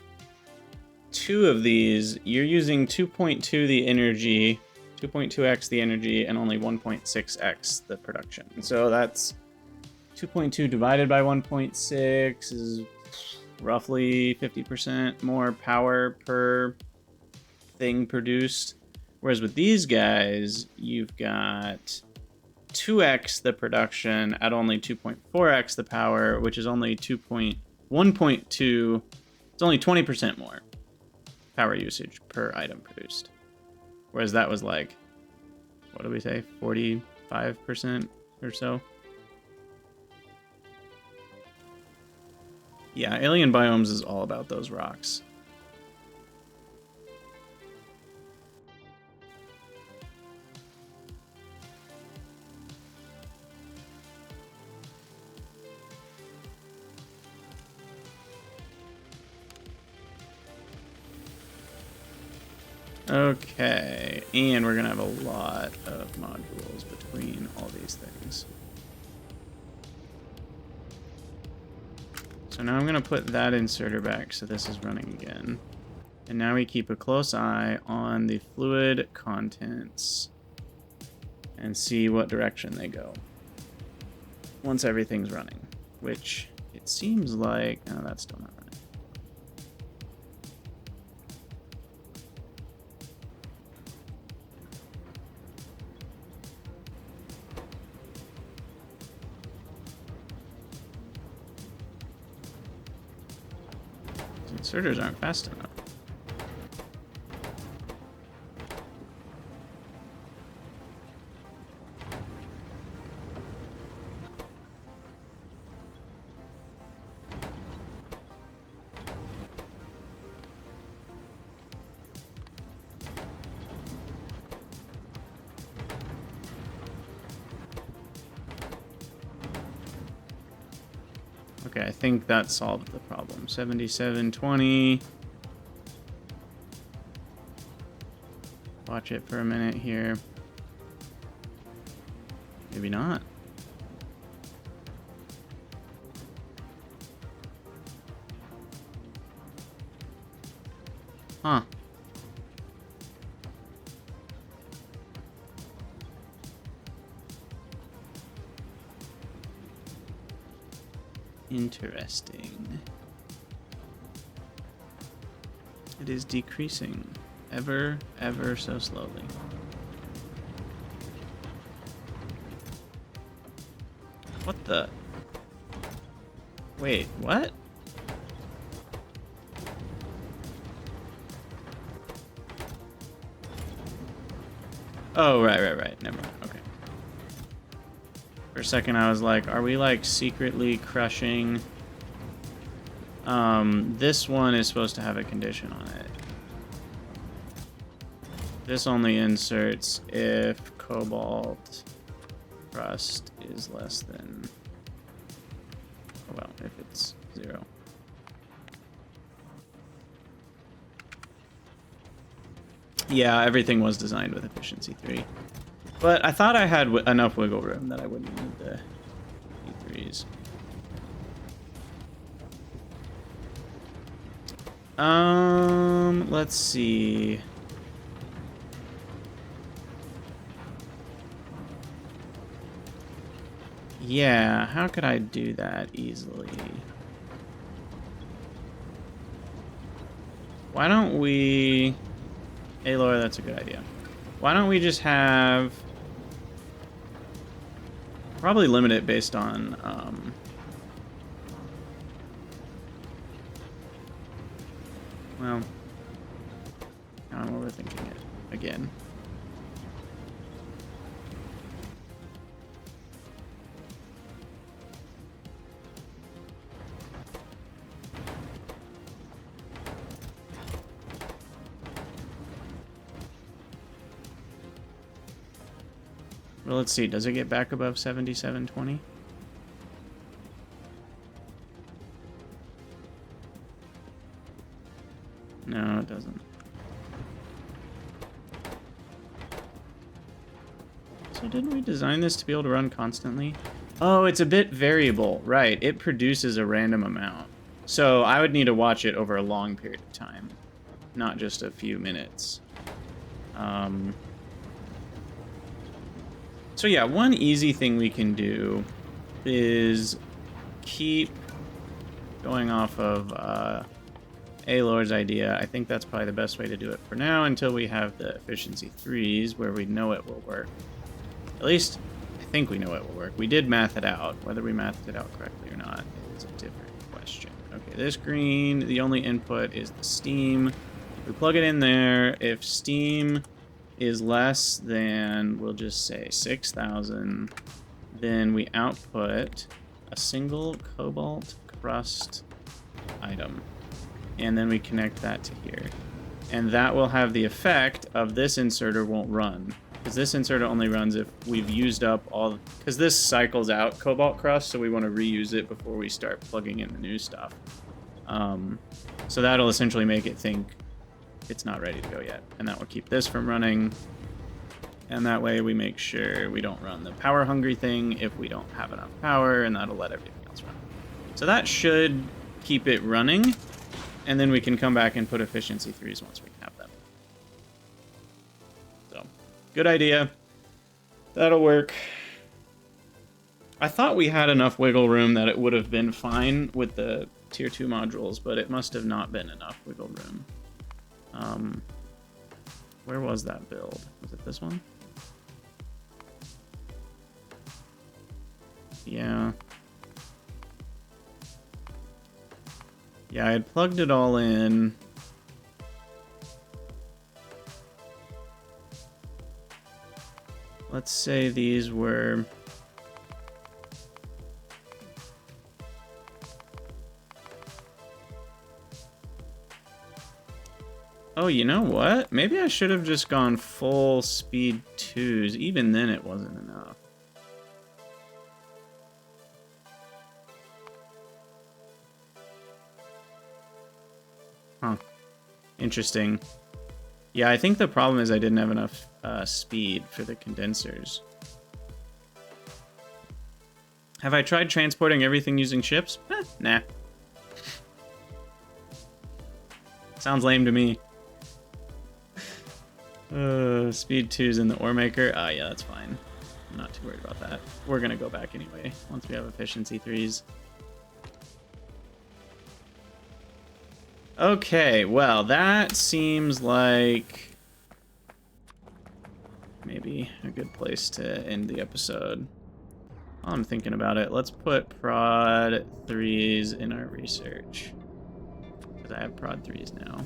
2 of these, you're using 2.2 the energy, 2.2x the energy, and only 1.6x the production. So that's 2.2 divided by 1.6 is roughly 50% more power per thing produced. Whereas with these guys, you've got 2x the production at only 2.4x the power, which is only 1.2. It's only 20% more power usage per item produced. Whereas that was like, what did we say? 45% or so. Yeah, Alien Biomes is all about those rocks. Okay, and we're gonna have a lot of modules between all these things. So now I'm gonna put that inserter back so this is running again. And now we keep a close eye on the fluid contents and see what direction they go once everything's running, which it seems like... Oh, that's still not running. Inserters aren't fast enough. Okay, I think that solved the problem. 7720. Watch it for a minute here. Maybe not. Huh. Interesting. It is decreasing ever so slowly. What the? Wait, what? Oh, right. Never mind. Okay. For a second, I was like, are we like secretly crushing? This one is supposed to have a condition on it. This only inserts if cobalt crust is less than, oh well, if it's 0. Yeah, everything was designed with efficiency 3. But I thought I had enough wiggle room that I wouldn't need the E3s. Let's see. Yeah, how could I do that easily? Why don't we... Hey, Laura, that's a good idea. Why don't we just have... Probably limit it based on... Well... Now I'm overthinking it again. Well, let's see. Does it get back above 7720? No, it doesn't. So didn't we design this to be able to run constantly? Oh, it's a bit variable. Right. It produces a random amount. So I would need to watch it over a long period of time, not just a few minutes. So yeah, one easy thing we can do is keep going off of Alor's idea. I think that's probably the best way to do it for now until we have the efficiency 3s where we know it will work. At least, I think we know it will work. We did math it out. Whether we mathed it out correctly or not is a different question. Okay, this green, the only input is the steam. We plug it in there. If steam is less than, we'll just say 6,000, then we output a single cobalt crust item. And then we connect that to here. And that will have the effect of this inserter won't run. Because this inserter only runs if we've used up all... Because this cycles out cobalt crust, so we want to reuse it before we start plugging in the new stuff. So that'll essentially make it think it's not ready to go yet. And that will keep this from running. And that way we make sure we don't run the power hungry thing if we don't have enough power, and that'll let everything else run. So that should keep it running. and then we can come back and put efficiency 3s once we have them. So, good idea. That'll work. I thought we had enough wiggle room that it would have been fine with the tier 2 modules, but it must have not been enough wiggle room. Where was that build? Was it this one? Yeah. Yeah, I had plugged it all in. Let's say these were... Oh, you know what? Maybe I should have just gone full speed 2s. Even then, it wasn't enough. Huh. Interesting. Yeah, I think the problem is I didn't have enough speed for the condensers. Have I tried transporting everything using ships? Nah. Sounds lame to me. Speed 2's in the ore maker. Ah, yeah, that's fine. I'm not too worried about that. We're gonna go back anyway, once we have efficiency 3s. Okay, well, that seems like maybe a good place to end the episode. While I'm thinking about it, let's put prod 3s in our research. Because I have prod 3s now.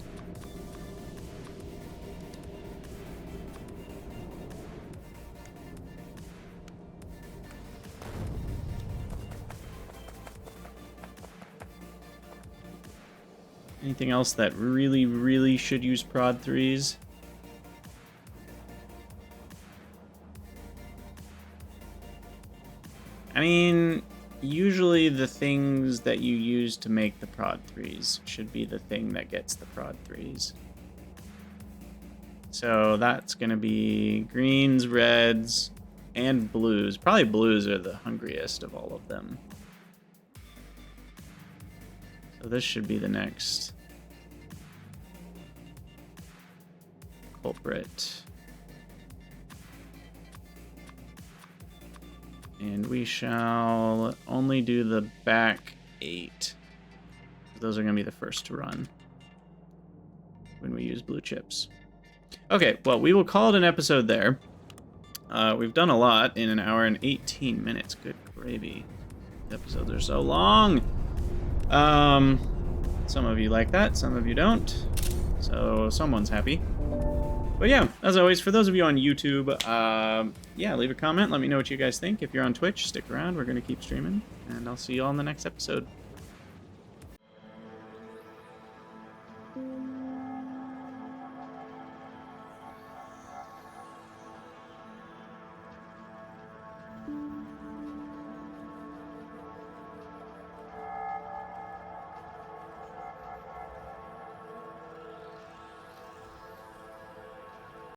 Anything else that really, really should use prod 3s? I mean, usually the things that you use to make the prod 3s should be the thing that gets the prod 3s. So that's going to be greens, reds, and blues. Probably blues are the hungriest of all of them. So this should be the next culprit. And we shall only do the back 8. Those are going to be the first to run when we use blue chips. Okay, well, we will call it an episode there. We've done a lot in an hour and 18 minutes. Good gravy. The episodes are so long. Some of you like that, some of you don't. So someone's happy. But yeah, as always, for those of you on YouTube, yeah, leave a comment. Let me know what you guys think. If you're on Twitch, stick around. We're going to keep streaming. And I'll see you all in the next episode.